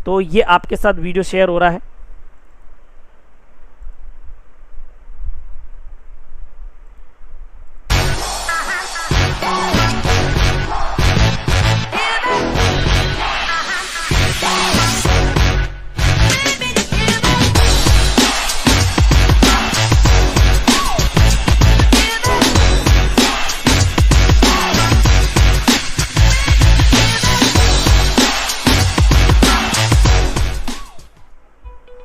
तो ये आपके साथ वीडियो शेयर हो रहा है।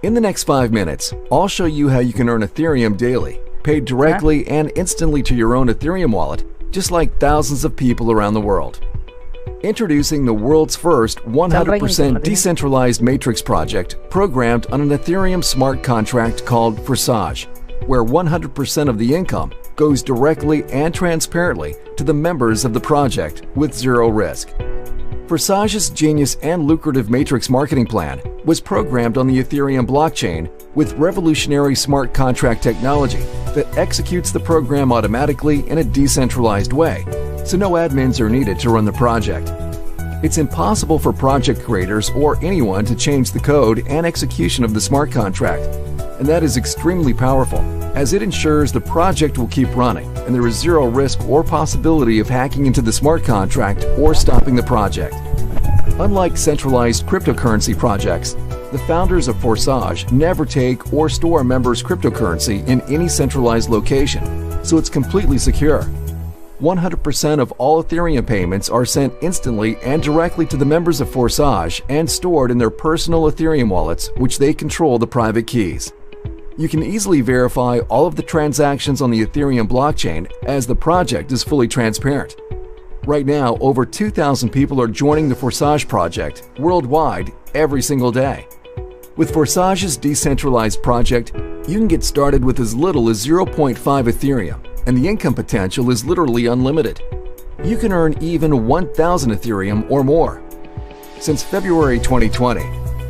In the next 5 minutes, I'll show you how you can earn Ethereum daily, paid directly and instantly to your own Ethereum wallet, just like thousands of people around the world. Introducing the world's first 100% decentralized matrix project programmed on an Ethereum smart contract called Forsage, where 100% of the income goes directly and transparently to the members of the project with zero risk. Forsage's genius and lucrative matrix marketing plan was programmed on the Ethereum blockchain with revolutionary smart contract technology that executes the program automatically in a decentralized way, so no admins are needed to run the project. It's impossible for project creators or anyone to change the code and execution of the smart contract, and that is extremely powerful, as it ensures the project will keep running and there is zero risk or possibility of hacking into the smart contract or stopping the project. Unlike centralized cryptocurrency projects, the founders of Forsage never take or store members' cryptocurrency in any centralized location, so it's completely secure. 100% of all Ethereum payments are sent instantly and directly to the members of Forsage and stored in their personal Ethereum wallets, which they control the private keys. You can easily verify all of the transactions on the Ethereum blockchain as the project is fully transparent. Right now, over 2,000 people are joining the Forsage project worldwide every single day. With Forsage's decentralized project, you can get started with as little as 0.5 Ethereum, and the income potential is literally unlimited. You can earn even 1,000 Ethereum or more. Since February 2020,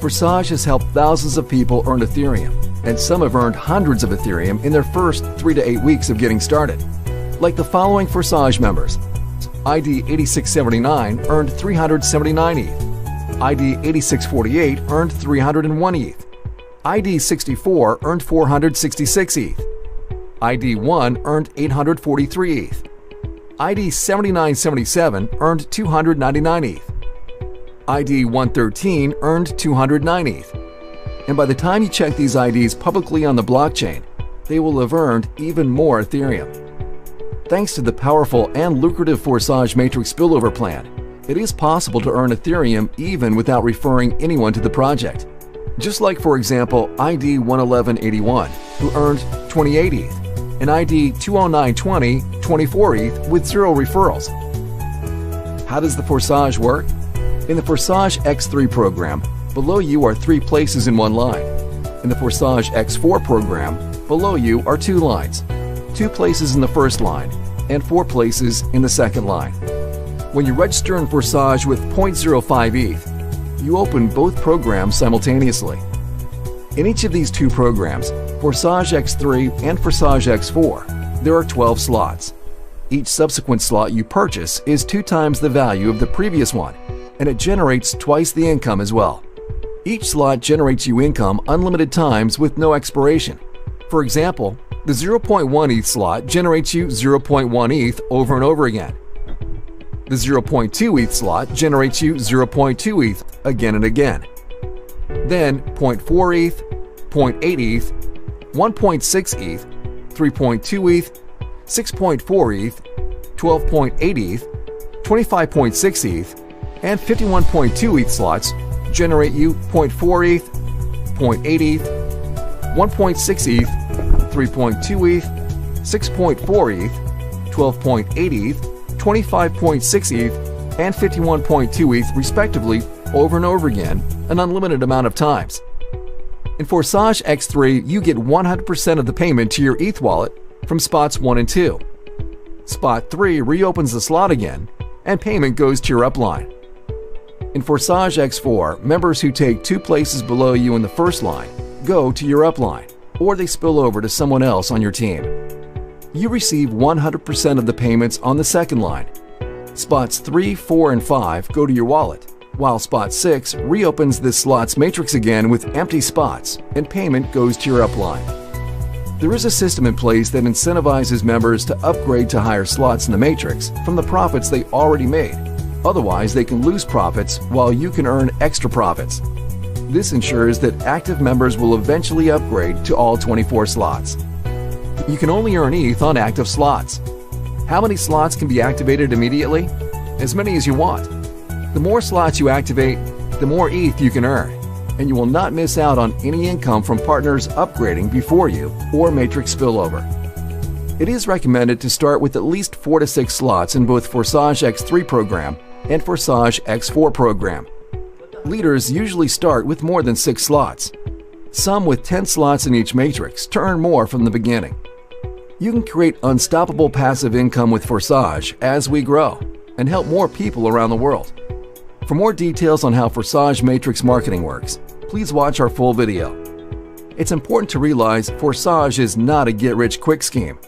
Forsage has helped thousands of people earn Ethereum, and some have earned hundreds of Ethereum in their first 3 to 8 weeks of getting started. Like the following Forsage members: ID 8679 earned 379 ETH. ID 8648 earned 301 ETH. ID 64 earned 466 ETH. ID 1 earned 843 ETH. ID 7977 earned 299 ETH. ID 113 earned 209 ETH. And by the time you check these IDs publicly on the blockchain, they will have earned even more Ethereum. Thanks to the powerful and lucrative Forsage Matrix spillover plan, it is possible to earn Ethereum even without referring anyone to the project. Just like, for example, ID 11181, who earned 28 ETH, and ID 20920, 24 ETH with zero referrals. How does the Forsage work? In the Forsage X3 program, below you are 3 places in one line. In the Forsage X4 program, below you are 2 lines, 2 places in the first line, and 4 places in the second line. When you register in Forsage with 0.05 ETH, you open both programs simultaneously. In each of these 2 programs, Forsage X3 and Forsage X4, there are 12 slots. Each subsequent slot you purchase is 2 times the value of the previous one, and it generates twice the income as well. Each slot generates you income unlimited times with no expiration. For example, the 0.1 ETH slot generates you 0.1 ETH over and over again. The 0.2 ETH slot generates you 0.2 ETH again and again. Then 0.4 ETH, 0.8 ETH, 1.6 ETH, 3.2 ETH, 6.4 ETH, 12.8 ETH, 25.6 ETH, and 51.2 ETH slots generate you 0.4 ETH, 0.8 ETH, 1.6 ETH, 3.2 ETH, 6.4 ETH, 12.8 ETH, 25.6 ETH, and 51.2 ETH respectively over and over again an unlimited amount of times. In Forsage X3, you get 100% of the payment to your ETH wallet from spots 1 and 2. Spot 3 reopens the slot again, and payment goes to your upline. In Forsage X4, members who take 2 places below you in the first line go to your upline, or they spill over to someone else on your team. You receive 100% of the payments on the second line. Spots 3, 4, and 5 go to your wallet, while spot 6 reopens this slot's matrix again with empty spots, and payment goes to your upline. There is a system in place that incentivizes members to upgrade to higher slots in the matrix from the profits they already made. Otherwise, they can lose profits while you can earn extra profits. This ensures that active members will eventually upgrade to all 24 slots. You can only earn ETH on active slots. How many slots can be activated immediately? As many as you want. The more slots you activate, the more ETH you can earn, and you will not miss out on any income from partners upgrading before you or matrix spillover. It is recommended to start with at least 4 to 6 slots in both Forsage X3 program and Forsage X4 program. Leaders usually start with more than 6 slots, some with 10 slots in each matrix to earn more from the beginning. You can create unstoppable passive income with Forsage as we grow and help more people around the world. For more details on how Forsage Matrix marketing works, please watch our full video. It's important to realize Forsage is not a get-rich-quick scheme.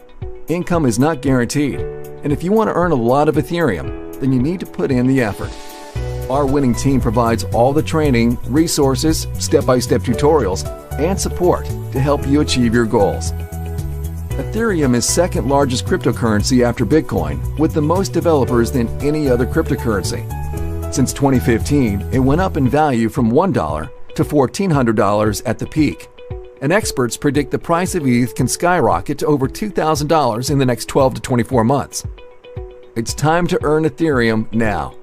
Income is not guaranteed, and if you want to earn a lot of Ethereum, then you need to put in the effort. Our winning team provides all the training, resources, step-by-step tutorials, and support to help you achieve your goals. Ethereum is second largest cryptocurrency after Bitcoin, with the most developers than any other cryptocurrency. Since 2015, it went up in value from $1 to $1,400 at the peak, and experts predict the price of ETH can skyrocket to over $2,000 in the next 12 to 24 months. It's time to earn Ethereum now.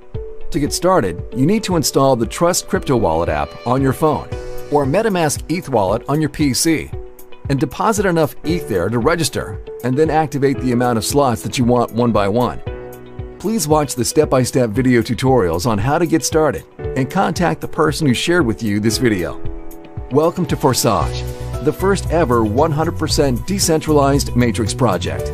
To get started, you need to install the Trust Crypto Wallet app on your phone or MetaMask ETH Wallet on your PC and deposit enough ETH there to register and then activate the amount of slots that you want one by one. Please watch the step-by-step video tutorials on how to get started and contact the person who shared with you this video. Welcome to Forsage, the first ever 100% decentralized matrix project.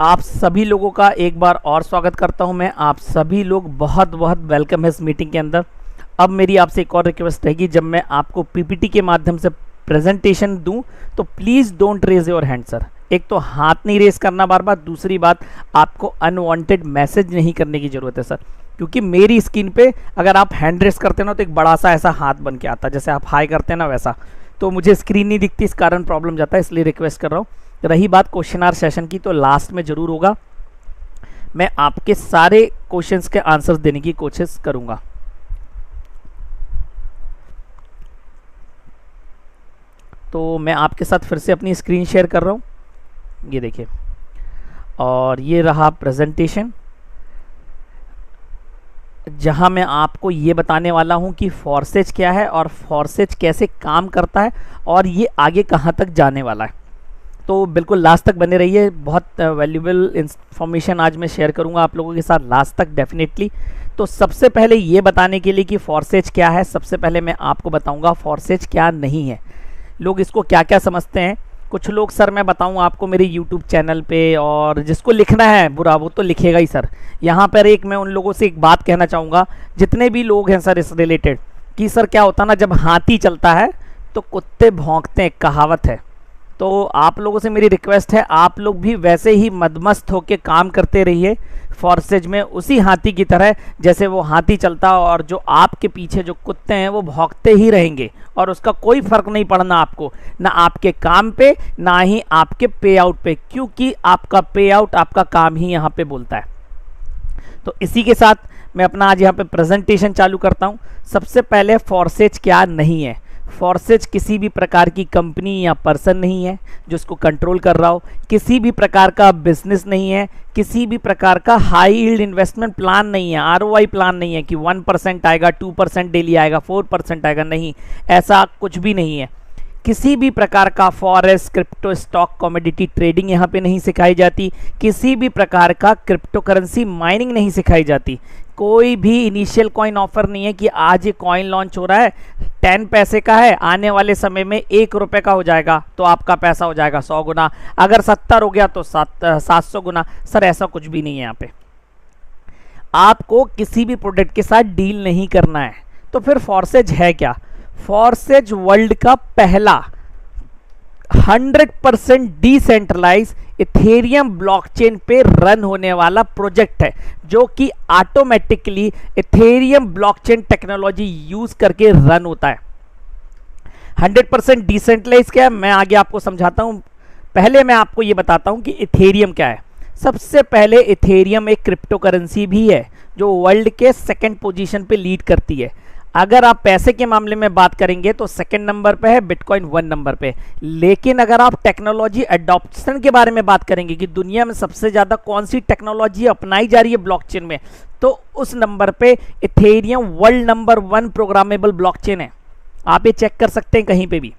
आप सभी लोगों का एक बार और स्वागत करता हूं मैं। आप सभी लोग बहुत बहुत वेलकम है इस मीटिंग के अंदर। अब मेरी आपसे एक और रिक्वेस्ट रहेगी, जब मैं आपको पीपीटी के माध्यम से प्रेजेंटेशन दूं तो please don't raise your hand sir. एक तो हाथ नहीं रेज करना बार बार, दूसरी बात आपको अनवांटेड मैसेज नहीं करने की ज़रूरत है सर, क्योंकि मेरी स्क्रीन पे अगर आप हैंड रेज करते हैं ना तो एक बड़ा सा ऐसा हाथ बन के आता है, जैसे आप हाई करते हैं ना वैसा, तो मुझे स्क्रीन नहीं दिखती, इस कारण प्रॉब्लम जाता है, इसलिए रिक्वेस्ट कर रहा हूँ। रही बात क्वेश्चन आर सेशन की, तो लास्ट में ज़रूर होगा, मैं आपके सारे क्वेश्चंस के आंसर्स देने की कोशिश करूँगा। तो मैं आपके साथ फिर से अपनी स्क्रीन शेयर कर रहा हूँ, ये देखिए, और ये रहा प्रेजेंटेशन, जहां मैं आपको ये बताने वाला हूं कि फॉरसेज क्या है और फॉरसेज कैसे काम करता है और ये आगे कहां तक जाने वाला है। तो बिल्कुल लास्ट तक बने रहिए, बहुत वैल्यूएबल इंफॉर्मेशन आज मैं शेयर करूंगा आप लोगों के साथ लास्ट तक डेफिनेटली। तो सबसे पहले ये बताने के लिए कि फॉरसेज क्या है, सबसे पहले मैं आपको बताऊंगा फॉरसेज क्या नहीं है। लोग इसको क्या क्या समझते हैं, कुछ लोग सर मैं बताऊं आपको मेरे YouTube चैनल पे, और जिसको लिखना है बुरा वो तो लिखेगा ही सर। यहाँ पर एक मैं उन लोगों से एक बात कहना चाहूँगा, जितने भी लोग हैं सर इस रिलेटेड, कि सर क्या होता है ना, जब हाथी चलता है तो कुत्ते भौंकते हैं, कहावत है। तो आप लोगों से मेरी रिक्वेस्ट है, आप लोग भी वैसे ही मदमस्त होकर काम करते रहिए फॉरसेज में, उसी हाथी की तरह जैसे वो हाथी चलता, और जो आपके पीछे जो कुत्ते हैं वो भौंकते ही रहेंगे, और उसका कोई फर्क नहीं पड़ना आपको, ना आपके काम पे ना ही आपके पे आउट पे, क्योंकि आपका पे आउट आपका काम ही यहाँ पे बोलता है। तो इसी के साथ मैं अपना आज यहाँ पे प्रेजेंटेशन चालू करता हूँ। सबसे पहले फॉरसेज क्या नहीं है। फॉरसेज किसी भी प्रकार की कंपनी या पर्सन नहीं है जो उसको कंट्रोल कर रहा हो, किसी भी प्रकार का बिजनेस नहीं है, किसी भी प्रकार का हाई यील्ड इन्वेस्टमेंट प्लान नहीं है, आरओआई प्लान नहीं है कि 1% आएगा, 2% डेली आएगा, 4% आएगा, नहीं, ऐसा कुछ भी नहीं है। किसी भी प्रकार का forex, crypto, stock, commodity trading यहाँ पे नहीं सिखाई जाती, किसी भी प्रकार का क्रिप्टो करेंसी माइनिंग नहीं सिखाई जाती, कोई भी इनिशियल कॉइन ऑफर नहीं है कि आज ये कॉइन लॉन्च हो रहा है, 10 पैसे का है, आने वाले समय में 1 रुपए का हो जाएगा तो आपका पैसा हो जाएगा 100 गुना, अगर 70 हो गया तो 700 गुना। सर ऐसा कुछ भी नहीं है यहाँ पे। आपको किसी भी प्रोडक्ट के साथ डील नहीं करना है। तो फिर फॉर्सेज है क्या? फॉर्सेज वर्ल्ड का पहला 100% डिसेंट्रलाइज इथेरियम ब्लॉकचेन पे रन होने वाला प्रोजेक्ट है, जो कि automatically Ethereum blockchain technology use करके रन होता है। 100% डिसेंट्रलाइज क्या है मैं आगे आपको समझाता हूं। पहले मैं आपको यह बताता हूं कि इथेरियम क्या है। सबसे पहले इथेरियम एक क्रिप्टो करेंसी भी है जो वर्ल्ड के सेकंड पोजीशन पे लीड करती है। अगर आप पैसे के मामले में बात करेंगे तो सेकंड नंबर पे है, बिटकॉइन 1 नंबर पे। लेकिन अगर आप टेक्नोलॉजी अडॉप्शन के बारे में बात करेंगे कि दुनिया में सबसे ज़्यादा कौन सी टेक्नोलॉजी अपनाई जा रही है ब्लॉकचेन में, तो उस नंबर पे Ethereum world number 1 programmable blockchain है। आप ये चेक कर सकते हैं कहीं पे भी।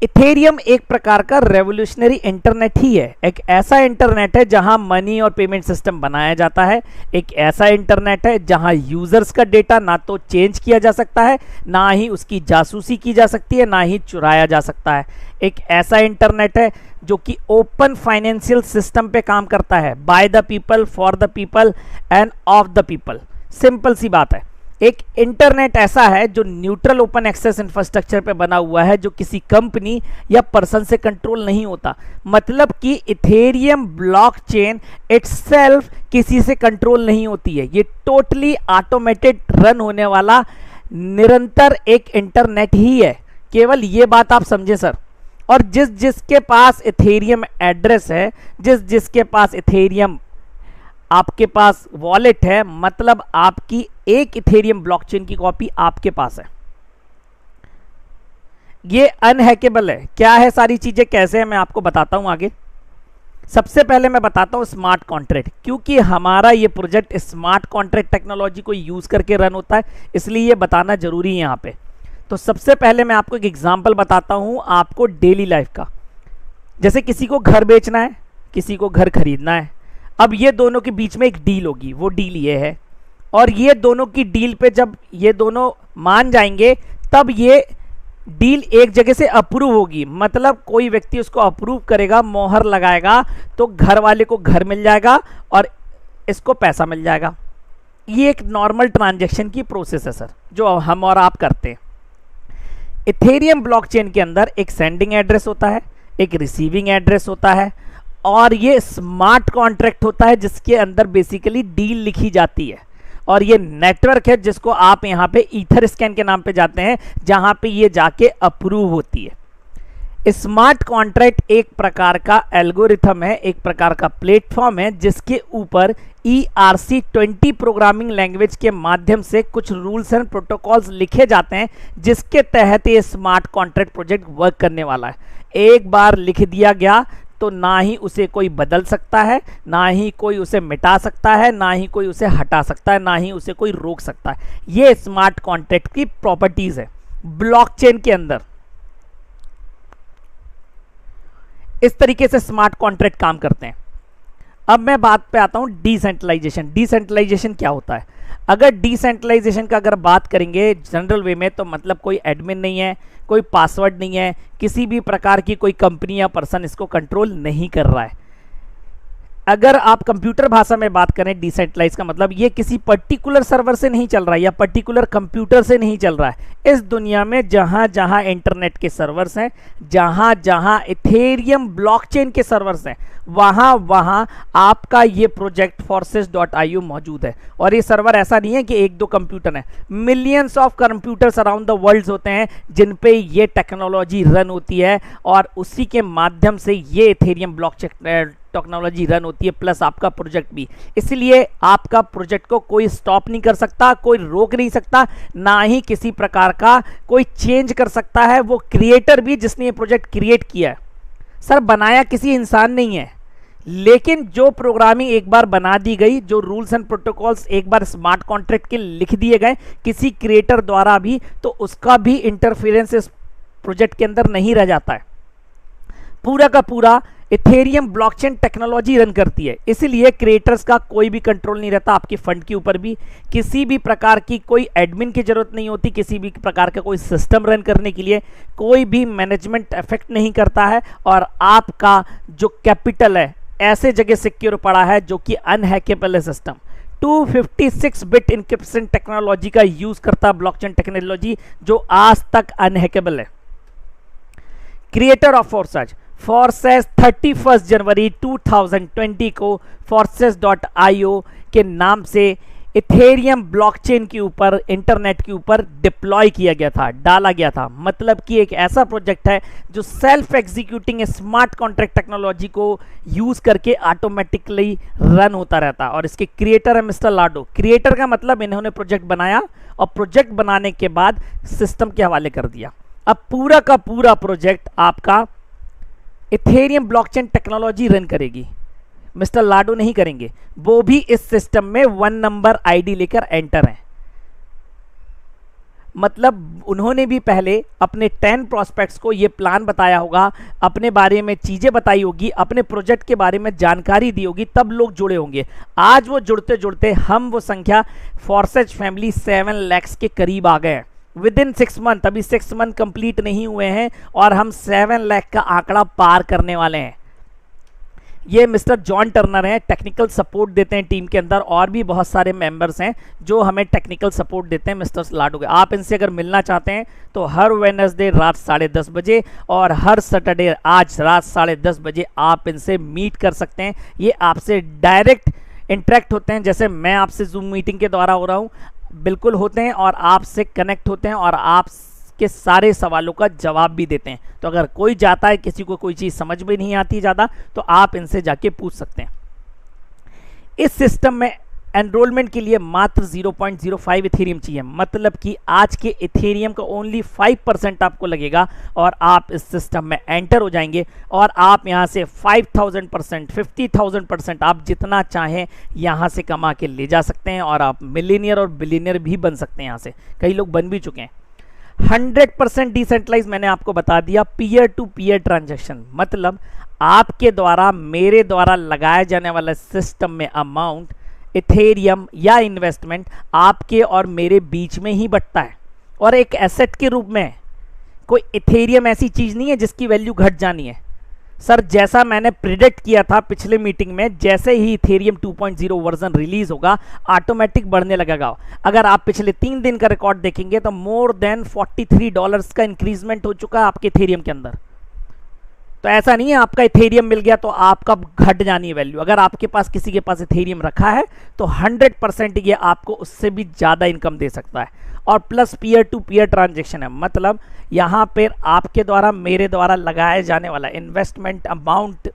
इथेरियम एक प्रकार का रेवोल्यूशनरी इंटरनेट ही है। एक ऐसा इंटरनेट है जहां मनी और पेमेंट सिस्टम बनाया जाता है। एक ऐसा इंटरनेट है जहां यूजर्स का डेटा ना तो चेंज किया जा सकता है, ना ही उसकी जासूसी की जा सकती है, ना ही चुराया जा सकता है। एक ऐसा इंटरनेट है जो कि ओपन फाइनेंशियल सिस्टम पे काम करता है, by the people, for the people and of the people. Simple सी बात है। एक इंटरनेट ऐसा है जो न्यूट्रल ओपन एक्सेस इंफ्रास्ट्रक्चर पे बना हुआ है, जो किसी कंपनी या पर्सन से कंट्रोल नहीं होता। मतलब कि इथेरियम ब्लॉकचेन इटसेल्फ किसी से कंट्रोल नहीं होती है। ये टोटली ऑटोमेटेड रन होने वाला निरंतर एक इंटरनेट ही है। केवल ये बात आप समझें सर। और जिसके पास इथेरियम एड्रेस है, जिसके पास इथेरियम आपके पास वॉलेट है, मतलब आपकी एक इथेरियम ब्लॉकचेन की कॉपी आपके पास है। ये अनहैकेबल है। क्या है सारी चीजें, कैसे है, मैं आपको बताता हूं आगे। सबसे पहले मैं बताता हूं स्मार्ट कॉन्ट्रैक्ट, क्योंकि हमारा ये प्रोजेक्ट स्मार्ट कॉन्ट्रैक्ट टेक्नोलॉजी को यूज करके रन होता है, इसलिए ये बताना जरूरी है यहाँ पे। तो सबसे पहले मैं आपको एक एग्जांपल बताता हूं आपको डेली लाइफ का। जैसे किसी को घर बेचना है, किसी को घर खरीदना है। अब ये दोनों के बीच में एक डील होगी, वो डील ये है, और ये दोनों की डील पे जब ये दोनों मान जाएंगे तब ये डील एक जगह से अप्रूव होगी। मतलब कोई व्यक्ति उसको अप्रूव करेगा, मोहर लगाएगा, तो घर वाले को घर मिल जाएगा और इसको पैसा मिल जाएगा। ये एक नॉर्मल ट्रांजैक्शन की प्रोसेस है सर, जो हम और आप करते हैं। इथेरियम ब्लॉकचेन के अंदर एक सेंडिंग एड्रेस होता है, एक रिसीविंग एड्रेस होता है, और ये स्मार्ट कॉन्ट्रैक्ट होता है जिसके अंदर बेसिकली डील लिखी जाती है। और ये नेटवर्क है जिसको आप यहाँ पे ईथर स्कैन के नाम पे जाते हैं, जहां पे ये जाके अप्रूव होती है। स्मार्ट कॉन्ट्रैक्ट एक प्रकार का एल्गोरिथम है, एक प्रकार का प्लेटफॉर्म है जिसके ऊपर ERC-20 प्रोग्रामिंग लैंग्वेज के माध्यम से कुछ रूल्स एंड प्रोटोकॉल्स लिखे जाते हैं, जिसके तहत ये स्मार्ट कॉन्ट्रैक्ट प्रोजेक्ट वर्क करने वाला है। एक बार लिख दिया गया तो ना ही उसे कोई बदल सकता है, ना ही कोई उसे मिटा सकता है, ना ही कोई उसे हटा सकता है, ना ही उसे कोई रोक सकता है। ये स्मार्ट कॉन्ट्रैक्ट की प्रॉपर्टीज है ब्लॉकचेन के अंदर। इस तरीके से स्मार्ट कॉन्ट्रैक्ट काम करते हैं। अब मैं बात पे आता हूं डिसेंट्रलाइजेशन। डिसेंट्रलाइजेशन क्या होता है? अगर डिसेंट्रलाइजेशन का अगर बात करेंगे जनरल वे में, तो मतलब कोई एडमिन नहीं है, कोई पासवर्ड नहीं है, किसी भी प्रकार की कोई कंपनी या पर्सन इसको कंट्रोल नहीं कर रहा है। अगर आप कंप्यूटर भाषा में बात करें, डिसेंट्रलाइज का मतलब ये किसी पर्टिकुलर सर्वर से नहीं चल रहा है या पर्टिकुलर कंप्यूटर से नहीं चल रहा है। इस दुनिया में जहां जहां इंटरनेट के सर्वर्स हैं, जहां जहां इथेरियम ब्लॉकचेन के सर्वर्स हैं, वहां वहां आपका ये प्रोजेक्ट forces.io मौजूद है। और ये सर्वर ऐसा नहीं है कि एक दो कंप्यूटर है, millions of computers around the world होते हैं जिन पे ये टेक्नोलॉजी रन होती है, और उसी के माध्यम से ये इथेरियम ब्लॉकचेन टेक्नोलॉजी रन होती है, प्लस आपका प्रोजेक्ट भी। इसलिए आपका प्रोजेक्ट को कोई स्टॉप नहीं कर सकता, कोई रोक नहीं सकता, ना ही किसी प्रकार का कोई चेंज कर सकता है। वो क्रिएटर भी जिसने ये प्रोजेक्ट क्रिएट किया है, सर बनाया किसी इंसान नहीं है, लेकिन जो प्रोग्रामिंग एक बार बना दी गई, जो रूल्स एंड प्रोटोकॉल्स एक बार स्मार्ट कॉन्ट्रैक्ट के लिख दिए गए किसी क्रिएटर द्वारा भी, तो उसका भी इंटरफेरेंस इस प्रोजेक्ट के अंदर नहीं रह जाता है। पूरा का पूरा इथेरियम ब्लॉकचेन टेक्नोलॉजी रन करती है, इसलिए क्रिएटर्स का कोई भी कंट्रोल नहीं रहता आपके फंड के ऊपर भी। किसी भी प्रकार की कोई एडमिन की जरूरत नहीं होती, किसी भी प्रकार का कोई सिस्टम रन करने के लिए कोई भी मैनेजमेंट इफेक्ट नहीं करता है, और आपका जो कैपिटल है ऐसे जगह सिक्योर पड़ा है जो कि अनहैकेबल है सिस्टम। 256 बिट इंक्रिप्शन टेक्नोलॉजी का यूज करता है ब्लॉकचेन टेक्नोलॉजी, जो आज तक अनहैकेबल है। क्रिएटर ऑफ फोर्सेज 31 जनवरी 2020 को forces.io के नाम से इथेरियम ब्लॉकचेन के ऊपर, इंटरनेट के ऊपर डिप्लॉय किया गया था, डाला गया था। मतलब कि एक ऐसा प्रोजेक्ट है जो self executing smart contract technology को यूज करके ऑटोमेटिकली रन होता रहता है। और इसके क्रिएटर है मिस्टर लाडो। क्रिएटर का मतलब इन्होंने प्रोजेक्ट बनाया और प्रोजेक्ट बनाने के बाद सिस्टम के हवाले कर दिया। अब पूरा का पूरा प्रोजेक्ट आपका इथेरियम ब्लॉकचेन टेक्नोलॉजी रन करेगी, मिस्टर लाडो नहीं करेंगे। वो भी इस सिस्टम में 1 नंबर आईडी लेकर एंटर हैं। मतलब उन्होंने भी पहले अपने 10 प्रोस्पेक्ट्स को ये प्लान बताया होगा, अपने बारे में चीजें बताई होगी, अपने प्रोजेक्ट के बारे में जानकारी दी होगी, तब लोग जुड़े होंगे। आज वो जुड़ते जुड़ते हम वो संख्या फोर्सेज फैमिली 7 lakhs के करीब आ गए हैं विद इन 6 मंथ। अभी 6 मंथ कंप्लीट नहीं हुए हैं और हम 7 लाख का आंकड़ा पार करने वाले हैं। ये मिस्टर जॉन टर्नर हैं, टेक्निकल सपोर्ट देते हैं टीम के अंदर, और भी बहुत सारे मेंबर्स हैं जो हमें टेक्निकल सपोर्ट देते हैं मिस्टर लाडो के। आप इनसे अगर मिलना चाहते हैं तो हर वेडनेसडे रात 10:30 बजे और हर सैटरडे आज रात 10:30 बजे आप इनसे मीट कर सकते हैं। ये आपसे डायरेक्ट इंटरेक्ट होते हैं, जैसे मैं आपसे जूम मीटिंग के द्वारा हो रहा हूँ, बिल्कुल होते हैं, और आपसे कनेक्ट होते हैं और आप के सारे सवालों का जवाब भी देते हैं। तो अगर कोई जाता है, किसी को कोई चीज़ समझ में नहीं आती ज़्यादा, तो आप इनसे जाके पूछ सकते हैं। इस सिस्टम में एनरोलमेंट के लिए मात्र 0.05 इथेरियम चाहिए। मतलब कि आज के इथेरियम का ओनली 5% आपको लगेगा और आप इस सिस्टम में एंटर हो जाएंगे, और आप यहाँ से 5000%, 50,000% आप जितना चाहें यहाँ से कमा के ले जा सकते हैं, और आप मिलीनियर और बिलीनियर भी बन सकते हैं। यहाँ से कई लोग बन भी चुके हैं। 100% डिसेंट्रलाइज मैंने आपको बता दिया। पीयर टू पीयर ट्रांजैक्शन, मतलब आपके द्वारा मेरे द्वारा लगाया जाने वाला सिस्टम में अमाउंट, इथेरियम या इन्वेस्टमेंट आपके और मेरे बीच में ही बटता है, और एक एसेट के रूप में। कोई इथेरियम ऐसी चीज़ नहीं है जिसकी वैल्यू घट जानी है। सर, जैसा मैंने प्रिडिक्ट किया था पिछले मीटिंग में, जैसे ही इथेरियम 2.0 वर्जन रिलीज होगा ऑटोमेटिक बढ़ने लगेगा। अगर आप पिछले 3 दिन का रिकॉर्ड देखेंगे तो मोर देन $43 का इंक्रीजमेंट हो चुका है आपके इथेरियम के अंदर। तो ऐसा नहीं है आपका इथेरियम मिल गया तो आपका घट जानी है वैल्यू। अगर आपके पास किसी के पास इथेरियम रखा है तो 100% ये आपको उससे भी ज़्यादा इनकम दे सकता है। और plus peer to peer transaction है, मतलब यहाँ पर आपके द्वारा मेरे द्वारा लगाया जाने वाला इन्वेस्टमेंट अमाउंट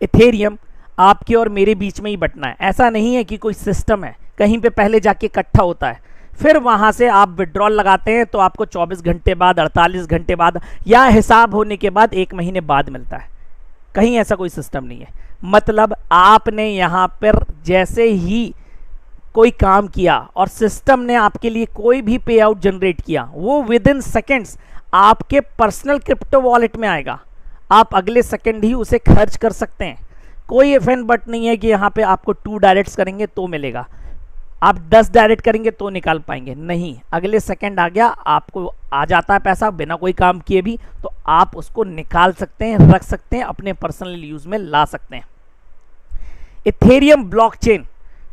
इथेरियम आपके और मेरे बीच में ही बटना है। ऐसा नहीं है कि कोई सिस्टम है कहीं पे पहले जाके इकट्ठा होता है, फिर वहाँ से आप विड्रॉल लगाते हैं तो आपको 24 घंटे बाद, 48 घंटे बाद, या हिसाब होने के बाद 1 महीने बाद मिलता है। कहीं ऐसा कोई सिस्टम नहीं है। मतलब आपने यहाँ पर जैसे ही कोई काम किया और सिस्टम ने आपके लिए कोई भी पे आउट जनरेट किया, वो विद इन सेकेंड्स आपके पर्सनल क्रिप्टो वॉलेट में आएगा। आप अगले सेकेंड ही उसे खर्च कर सकते हैं। कोई इफ एंड बट नहीं है कि यहाँ पे आपको 2 डायरेक्ट्स करेंगे तो मिलेगा, आप 10 डायरेक्ट करेंगे तो निकाल पाएंगे, नहीं। अगले सेकंड आ गया, आपको आ जाता है पैसा बिना कोई काम किए भी, तो आप उसको निकाल सकते हैं, रख सकते हैं, अपने पर्सनल यूज में ला सकते हैं। इथेरियम ब्लॉकचेन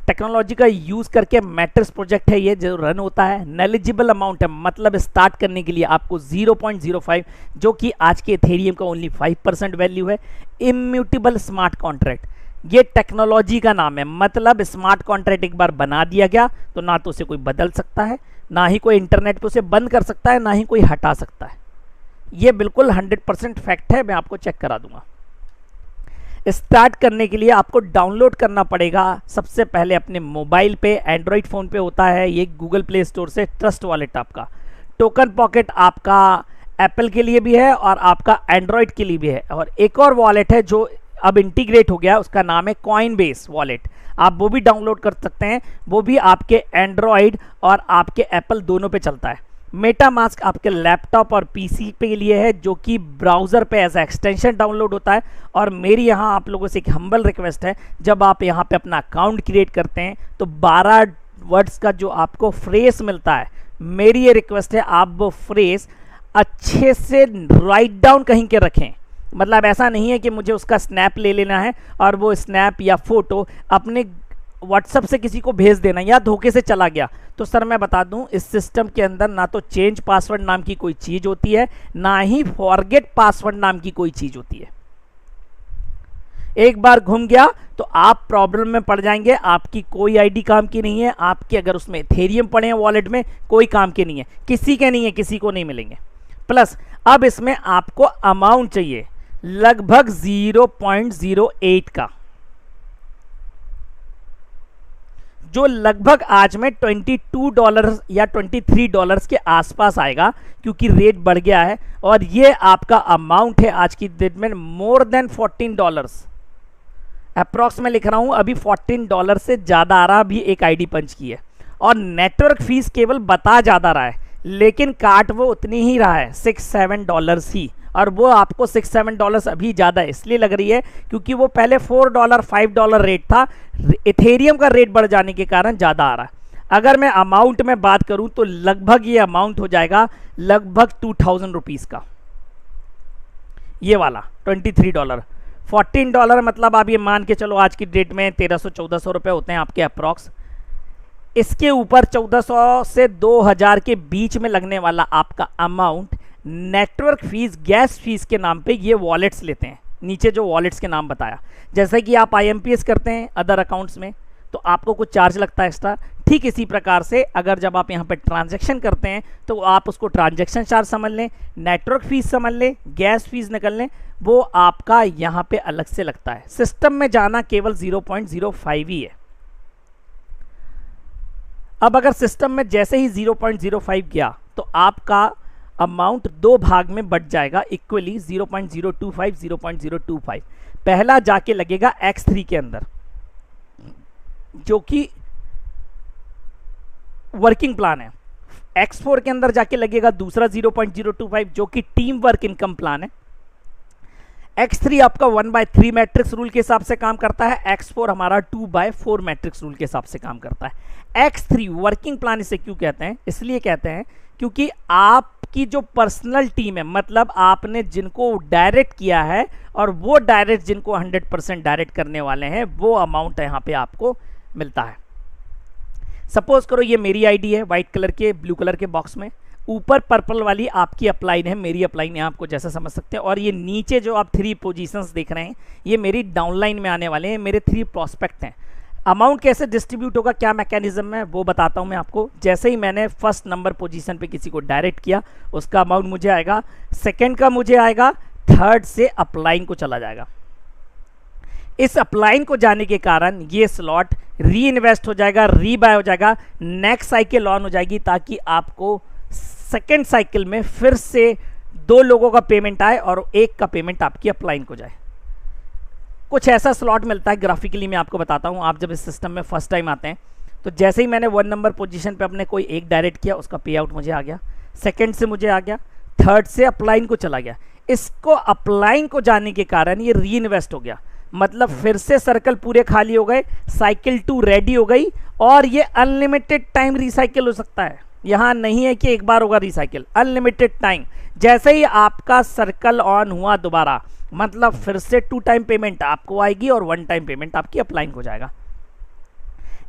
टेक्नोलॉजी का यूज करके मैट्रिक्स प्रोजेक्ट है ये जो रन होता है। नेलिजिबल अमाउंट है, मतलब स्टार्ट करने के लिए आपको 0.05, जो कि आज के इथेरियम का ओनली 5% वैल्यू है। इम्यूटेबल स्मार्ट कॉन्ट्रैक्ट, ये टेक्नोलॉजी का नाम है। मतलब स्मार्ट कॉन्ट्रैक्ट एक बार बना दिया गया तो ना तो उसे कोई बदल सकता है, ना ही कोई इंटरनेट पे उसे बंद कर सकता है, ना ही कोई हटा सकता है। ये बिल्कुल 100% फैक्ट है, मैं आपको चेक करा दूंगा। स्टार्ट करने के लिए आपको डाउनलोड करना पड़ेगा सबसे पहले अपने मोबाइल पे, एंड्रॉइड फ़ोन पे होता है ये गूगल प्ले स्टोर से ट्रस्ट वॉलेट आपका। टोकन पॉकेट आपका एप्पल के लिए भी है और आपका एंड्रॉइड के लिए भी है। और एक और वॉलेट है जो अब इंटीग्रेट हो गया, उसका नाम है कॉइनबेस वॉलेट। आप वो भी डाउनलोड कर सकते हैं, वो भी आपके एंड्रॉइड और आपके एप्पल दोनों पे चलता है। मेटामास्क आपके लैपटॉप और पीसी पे लिए है, जो कि ब्राउज़र पे एज एक्सटेंशन डाउनलोड होता है। और मेरी यहाँ आप लोगों से एक हम्बल रिक्वेस्ट है, जब आप यहाँ पे अपना अकाउंट क्रिएट करते हैं तो 12 वर्ड्स का जो आपको फ्रेज मिलता है, मेरी ये रिक्वेस्ट है आप वो फ्रेज अच्छे से राइट डाउन कहीं के रखें। मतलब ऐसा नहीं है कि मुझे उसका स्नैप ले लेना है और वो स्नैप या फोटो अपने व्हाट्सएप से किसी को भेज देना या धोखे से चला गया। तो सर मैं बता दूं, इस सिस्टम के अंदर ना तो चेंज पासवर्ड नाम की कोई चीज़ होती है, ना ही फॉरगेट पासवर्ड नाम की कोई चीज़ होती है। एक बार घूम गया तो आप प्रॉब्लम में पड़ जाएंगे। आपकी कोई आईडी काम की नहीं है, आपके अगर उसमें इथेरियम पड़े हैं वॉलेट में, कोई काम के नहीं है, किसी के नहीं है, किसी को नहीं मिलेंगे। प्लस अब इसमें आपको अमाउंट चाहिए लगभग 0.08 का, जो लगभग आज में $22 या $23 के आसपास आएगा, क्योंकि रेट बढ़ गया है। और ये आपका अमाउंट है आज की डेट में मोर देन $14 अप्रॉक्स में लिख रहा हूं, अभी $14 से ज़्यादा आ रहा भी एक आईडी पंच की है। और नेटवर्क फीस केवल बता ज़्यादा रहा है, लेकिन काट वो उतनी ही रहा है, $6-7 ही। और वो आपको $6-7 अभी ज़्यादा इसलिए लग रही है क्योंकि वो पहले $4-5 रेट था, इथेरियम का रेट बढ़ जाने के कारण ज़्यादा आ रहा है। अगर मैं अमाउंट में बात करूं तो लगभग ये अमाउंट हो जाएगा लगभग 2000 रुपीज़ का, ये वाला $23। $14 मतलब आप ये मान के चलो आज की डेट में 1300-1400 रुपये होते हैं आपके अप्रॉक्स। इसके ऊपर 1400 से 2000 के बीच में लगने वाला आपका amount network fees, gas fees के नाम पे ये वॉलेट्स लेते हैं। नीचे जो वॉलेट्स के नाम बताया, जैसे कि आप IMPS करते हैं अदर अकाउंट्स में तो आपको कुछ चार्ज लगता है एक्स्ट्रा, ठीक इसी प्रकार से अगर जब आप यहाँ पे ट्रांजैक्शन करते हैं तो आप उसको ट्रांजैक्शन चार्ज समझ लें, नेटवर्क फीस समझ लें, गैस फीस निकल लें, वो आपका यहाँ पे अलग से लगता है। सिस्टम में जाना केवल 0.05 ही है। अब अगर सिस्टम में जैसे ही 0.05 गया तो आपका अमाउंट दो भाग में बढ़ जाएगा इक्वली, 0.025 0.025। पहला जाके लगेगा X3 के अंदर, जो कि वर्किंग प्लान है। X4 के अंदर जाके लगेगा दूसरा 0.025, जो कि टीम वर्क इनकम प्लान है। X3 आपका 1/3 मैट्रिक्स रूल के हिसाब से काम करता है, X4 हमारा 2/4 मैट्रिक्स रूल के हिसाब से काम करता है। X3 वर्किंग प्लान इसे क्यों कहते हैं? इसलिए कहते हैं क्योंकि आपकी जो पर्सनल टीम है, मतलब आपने जिनको डायरेक्ट किया है और वो डायरेक्ट जिनको 100% डायरेक्ट करने वाले हैं, वो अमाउंट यहाँ पे आपको मिलता है। सपोज करो ये मेरी आईडी है, व्हाइट कलर के ब्लू कलर के बॉक्स में, ऊपर पर्पल वाली आपकी अपलाइन है, मेरी अपलाइन है, आपको जैसा समझ सकते हैं। और ये नीचे जो आप 3 पोजीशंस देख रहे हैं, ये मेरी डाउनलाइन में आने वाले हैं, मेरे 3 प्रोस्पेक्ट हैं। अमाउंट कैसे डिस्ट्रीब्यूट होगा, क्या मैकेनिज्म है, वो बताता हूं मैं आपको। जैसे ही मैंने फर्स्ट नंबर पोजीशन पे किसी को डायरेक्ट किया, उसका अमाउंट मुझे आएगा, सेकंड का मुझे आएगा, थर्ड से अपलाइन को चला जाएगा। इस अपलाइन को जाने के कारण ये स्लॉट री इन्वेस्ट हो जाएगा, रीबाय हो जाएगा, नेक्स्ट साइकिल ऑन हो जाएगी, ताकि आपको सेकेंड साइकिल में फिर से 2 लोगों का पेमेंट आए और 1 का पेमेंट आपकी अपलाइन को जाए। कुछ ऐसा स्लॉट मिलता है, ग्राफिकली मैं आपको बताता हूं। आप जब इस सिस्टम में फर्स्ट टाइम आते हैं तो जैसे ही मैंने 1 नंबर पोजीशन पे अपने कोई एक डायरेक्ट किया, उसका पे आउट मुझे आ गया, सेकंड से मुझे आ गया, थर्ड से अपलाइन को चला गया। इसको अपलाइन को जाने के कारण ये री इन्वेस्ट हो गया, मतलब फिर से सर्कल पूरे खाली हो गए, साइकिल 2 रेडी हो गई और ये अनलिमिटेड टाइम रिसाइकिल हो सकता है। यहाँ नहीं है कि एक बार होगा रिसाइकिल, अनलिमिटेड टाइम। जैसे ही आपका सर्कल ऑन हुआ दोबारा, मतलब फिर से 2 टाइम पेमेंट आपको आएगी और 1 टाइम पेमेंट आपकी अपलाइन हो जाएगा।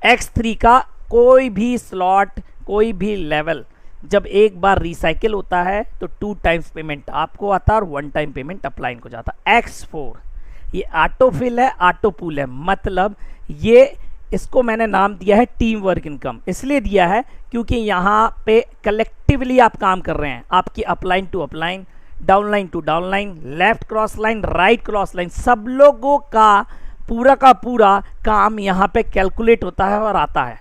X3 का कोई भी स्लॉट, कोई भी लेवल जब एक बार रिसाइकिल होता है तो 2 टाइम्स पेमेंट आपको आता है और 1 टाइम पेमेंट अपलाइन को जाता है। X4 ये ऑटोफिल है, ऑटो पूल है, मतलब ये इसको मैंने नाम दिया है टीम वर्क इनकम। इसलिए दिया है क्योंकि यहाँ पे कलेक्टिवली आप काम कर रहे हैं, आपकी upline to upline, downline to downline, left cross line, right cross line, सब लोगों का पूरा काम यहाँ पे कैलकुलेट होता है और आता है।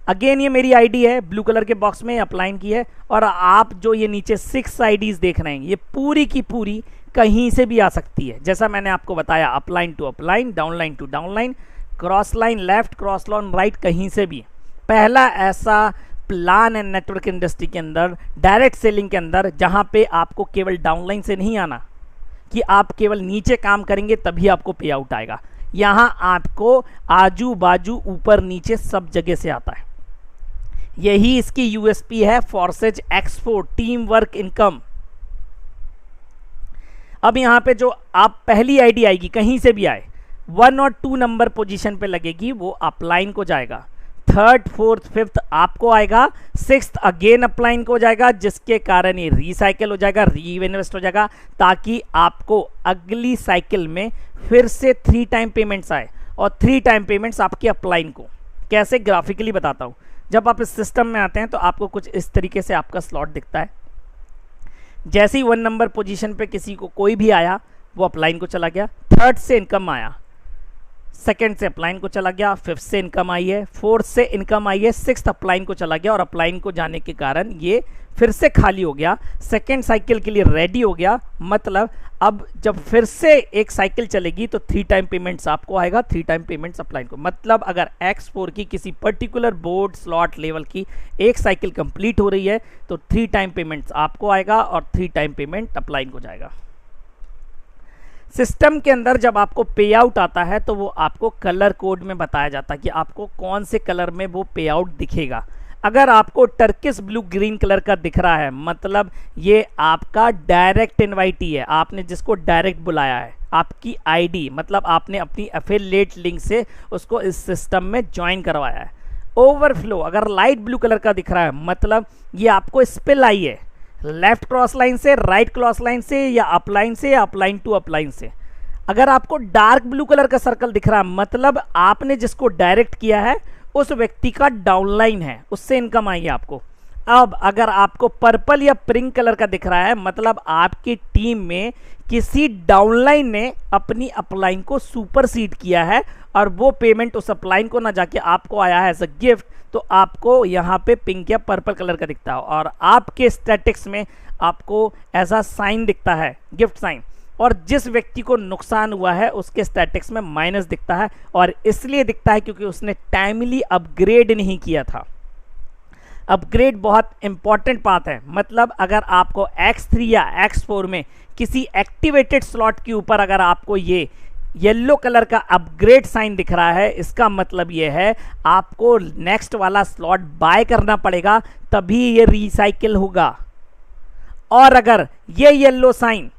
अगेन ये मेरी आईडी है, ब्लू कलर के बॉक्स में अपलाइन की है, और आप जो ये नीचे 6 आईडीज देख रहे हैं, ये पूरी की पूरी कहीं से भी आ सकती है। जैसा मैंने आपको बताया, upline to upline, downline to downline, cross line left, cross line right, कहीं से भी। पहला ऐसा प्लान एंड नेटवर्क इंडस्ट्री के अंदर, डायरेक्ट सेलिंग के अंदर, जहां पे आपको केवल डाउनलाइन से नहीं आना कि आप केवल नीचे काम करेंगे तभी आपको पे आउट आएगा, यहां आपको आजू बाजू ऊपर नीचे सब जगह से आता है। यही इसकी यूएसपी है, फॉर्सेज एक्स4 टीम वर्क इनकम। अब यहां पे जो आप पहली आईडी आएगी कहीं से भी आए, 1 और 2 नंबर पोजीशन पे लगेगी, वो अपलाइन को जाएगा, 3rd 4th 5th आपको आएगा, 6th अगेन अपलाइन को जाएगा, जिसके कारण ये रिसाइकिल हो जाएगा, रीइन्वेस्ट हो जाएगा, ताकि आपको अगली साइकिल में फिर से 3 टाइम पेमेंट्स आए। और 3 टाइम पेमेंट्स आपके अपलाइन को कैसे ग्राफिकली बताता हूं। जब आप इस सिस्टम में आते हैं तो आपको कुछ इस तरीके से आपका स्लॉट दिखता है। जैसे ही 1 नंबर पोजीशन पे किसी को कोई भी आया वो अपलाइन को चला गया, 3rd से इनकम आया, 2nd से अपलाइन को चला गया, 5th से इनकम आई है, 4th से इनकम आई है, 6th अपलाइन को चला गया, और अपलाइन को जाने के कारण ये फिर से खाली हो गया, 2nd साइकिल के लिए रेडी हो गया। मतलब अब जब फिर से एक साइकिल चलेगी तो 3 टाइम पेमेंट्स आपको आएगा, 3 टाइम पेमेंट्स अपलाइन को। मतलब अगर X4 की किसी पर्टिकुलर बोर्ड स्लॉट लेवल की एक साइकिल कंप्लीट हो रही है तो 3 टाइम पेमेंट्स आपको आएगा और 3 टाइम पेमेंट अपलाइन को जाएगा। सिस्टम के अंदर जब आपको पे आउट आता है तो वो आपको कलर कोड में बताया जाता है कि आपको कौन से कलर में वो पे आउट दिखेगा। अगर आपको टर्किश ब्लू ग्रीन कलर का दिख रहा है, मतलब ये आपका डायरेक्ट इनवाइटी है, आपने जिसको डायरेक्ट बुलाया है, आपकी आईडी, मतलब आपने अपनी एफिलिएट लिंक से उसको इस सिस्टम में ज्वाइन करवाया है। ओवरफ्लो अगर लाइट ब्लू कलर का दिख रहा है, मतलब ये आपको स्पिल आई है, लेफ्ट क्रॉस लाइन से, राइट क्रॉस लाइन से, या अपलाइन से, या अपलाइन टू अपलाइन से। अगर आपको डार्क ब्लू कलर का सर्कल दिख रहा है, मतलब आपने जिसको डायरेक्ट किया है उस व्यक्ति का डाउनलाइन है, उससे इनकम आई है आपको। अब अगर आपको पर्पल या पिंक कलर का दिख रहा है, मतलब आपकी टीम में किसी डाउनलाइन ने अपनी अपलाइन को सुपरसीड किया है और वो पेमेंट उस अपलाइन को ना जाके आपको आया है एज अ गिफ्ट, तो आपको यहाँ पे पिंक या पर्पल कलर का दिखता है। और आपके स्टैटिक्स में आपको ऐसा साइन दिखता है, गिफ्ट साइन, और जिस व्यक्ति को नुकसान हुआ है उसके स्टैटिक्स में माइनस दिखता है। और इसलिए दिखता है क्योंकि उसने टाइमली अपग्रेड नहीं किया था। अपग्रेड बहुत इंपॉर्टेंट बात है। मतलब अगर आपको X3 या X4 में किसी एक्टिवेटेड स्लॉट के ऊपर अगर आपको ये येलो कलर का अपग्रेड साइन दिख रहा है, इसका मतलब ये है आपको नेक्स्ट वाला स्लॉट बाय करना पड़ेगा, तभी ये रिसाइकिल होगा। और अगर ये येलो साइन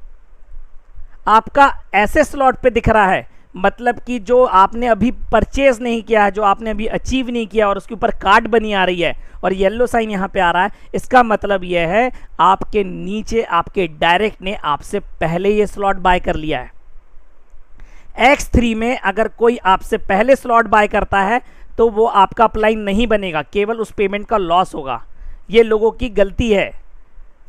आपका ऐसे स्लॉट पे दिख रहा है, मतलब कि जो आपने अभी परचेज नहीं किया है, जो आपने अभी अचीव नहीं किया और उसके ऊपर कार्ड बनी आ रही है और येलो साइन यहाँ पे आ रहा है, इसका मतलब यह है आपके नीचे आपके डायरेक्ट ने आपसे पहले ये स्लॉट बाय कर लिया है। X3 में अगर कोई आपसे पहले स्लॉट बाय करता है तो वो आपका अपलाइन नहीं बनेगा, केवल उस पेमेंट का लॉस होगा। ये लोगों की गलती है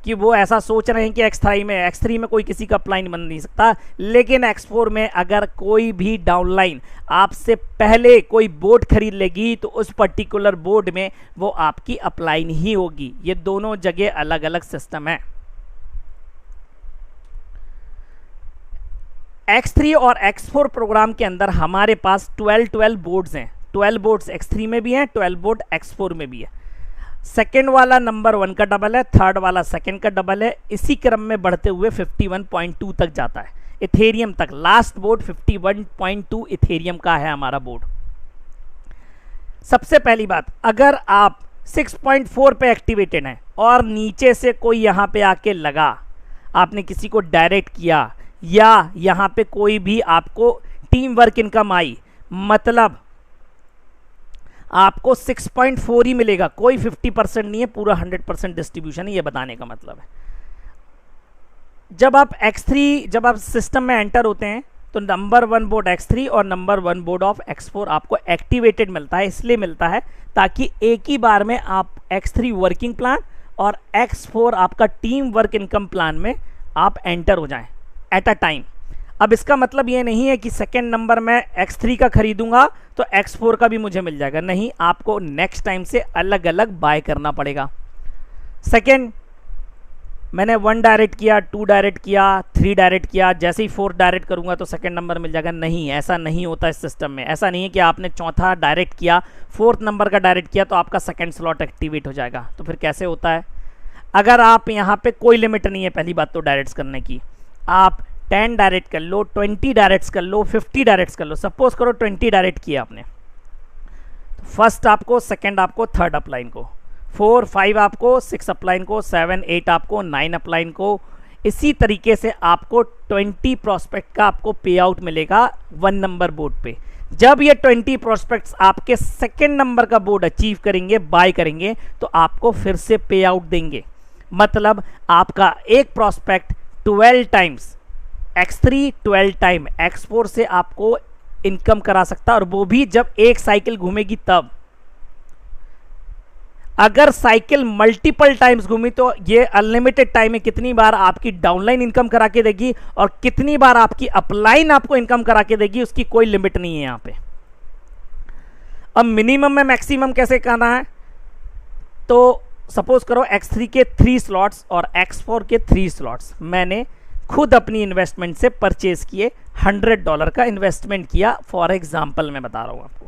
कि वो ऐसा सोच रहे हैं कि X3 में कोई किसी का अपलाइन बन नहीं सकता, लेकिन X4 में अगर कोई भी डाउनलाइन आपसे पहले कोई बोर्ड खरीद लेगी तो उस पर्टिकुलर बोर्ड में वो आपकी अपलाइन ही होगी। ये दोनों जगह अलग अलग सिस्टम है। X3 और X4 प्रोग्राम के अंदर हमारे पास 12 बोर्ड्स हैं। 12 बोर्ड्स X3 में भी हैं, 12 बोर्ड X4 में भी है। सेकेंड वाला नंबर 1 का डबल है, थर्ड वाला सेकेंड का डबल है, इसी क्रम में बढ़ते हुए 51.2 तक जाता है, इथेरियम तक। लास्ट बोर्ड 51.2 इथेरियम का है हमारा बोर्ड। सबसे पहली बात, अगर आप 6.4 पे एक्टिवेटेड हैं और नीचे से कोई यहाँ पे आके लगा, आपने किसी को डायरेक्ट किया या यहाँ पे कोई भी आपको टीम वर्क इनकम आई, मतलब आपको 6.4 ही मिलेगा, कोई 50% नहीं है, पूरा 100% डिस्ट्रीब्यूशन है, ये बताने का मतलब है। जब आप सिस्टम में एंटर होते हैं तो नंबर 1 बोर्ड X3 और नंबर 1 बोर्ड ऑफ X4 आपको एक्टिवेटेड मिलता है। इसलिए मिलता है ताकि एक ही बार में आप X3 वर्किंग प्लान और X4 आपका टीम वर्क इनकम प्लान में आप एंटर हो जाएं एट अ टाइम। अब इसका मतलब ये नहीं है कि सेकेंड नंबर में X3 का खरीदूंगा तो X4 का भी मुझे मिल जाएगा, नहीं, आपको नेक्स्ट टाइम से अलग अलग बाय करना पड़ेगा। सेकेंड, मैंने 1 डायरेक्ट किया, 2 डायरेक्ट किया, 3 डायरेक्ट किया, जैसे ही 4 डायरेक्ट करूंगा तो सेकंड नंबर मिल जाएगा। नहीं, ऐसा नहीं होता इस सिस्टम में। ऐसा नहीं है कि आपने चौथा डायरेक्ट किया, 4th नंबर का डायरेक्ट किया तो आपका सेकंड स्लॉट एक्टिवेट हो जाएगा। तो फिर कैसे होता है? अगर आप यहाँ पे कोई लिमिट नहीं है पहली बात तो डायरेक्ट्स करने की, आप 10 डायरेक्ट कर लो, 20 डायरेक्ट्स कर लो, 50 डायरेक्ट्स कर लो। सपोज करो 20 डायरेक्ट किया आपने, फर्स्ट आपको, सेकंड आपको, थर्ड अपलाइन को, 4, 5 आपको, 6 अपलाइन को, 7, 8 आपको, 9 अपलाइन को। इसी तरीके से आपको 20 प्रोस्पेक्ट का आपको पे आउट मिलेगा 1 नंबर बोर्ड पे। जब ये 20 प्रोस्पेक्ट्स आपके सेकंड नंबर का बोर्ड अचीव करेंगे, बाय करेंगे, तो आपको फिर से पे आउट देंगे। मतलब आपका एक prospect 12 times X3, 12 time X4 से आपको इनकम करा सकता है, और वो भी जब एक साइकिल घूमेगी तब। अगर साइकिल मल्टीपल टाइम्स घूमी तो ये अनलिमिटेड टाइम में कितनी बार आपकी डाउनलाइन इनकम करा के देगी और कितनी बार आपकी अपलाइन आपको इनकम करा के देगी, उसकी कोई लिमिट नहीं है यहां पे। अब मिनिमम में मैक्सिमम कैसे करना है? तो सपोज करो X3 के 3 स्लॉट्स और X4 के 3 स्लॉट्स मैंने खुद अपनी इन्वेस्टमेंट से परचेज किए, $100 का इन्वेस्टमेंट किया। फॉर एग्जाम्पल मैं बता रहा हूं आपको।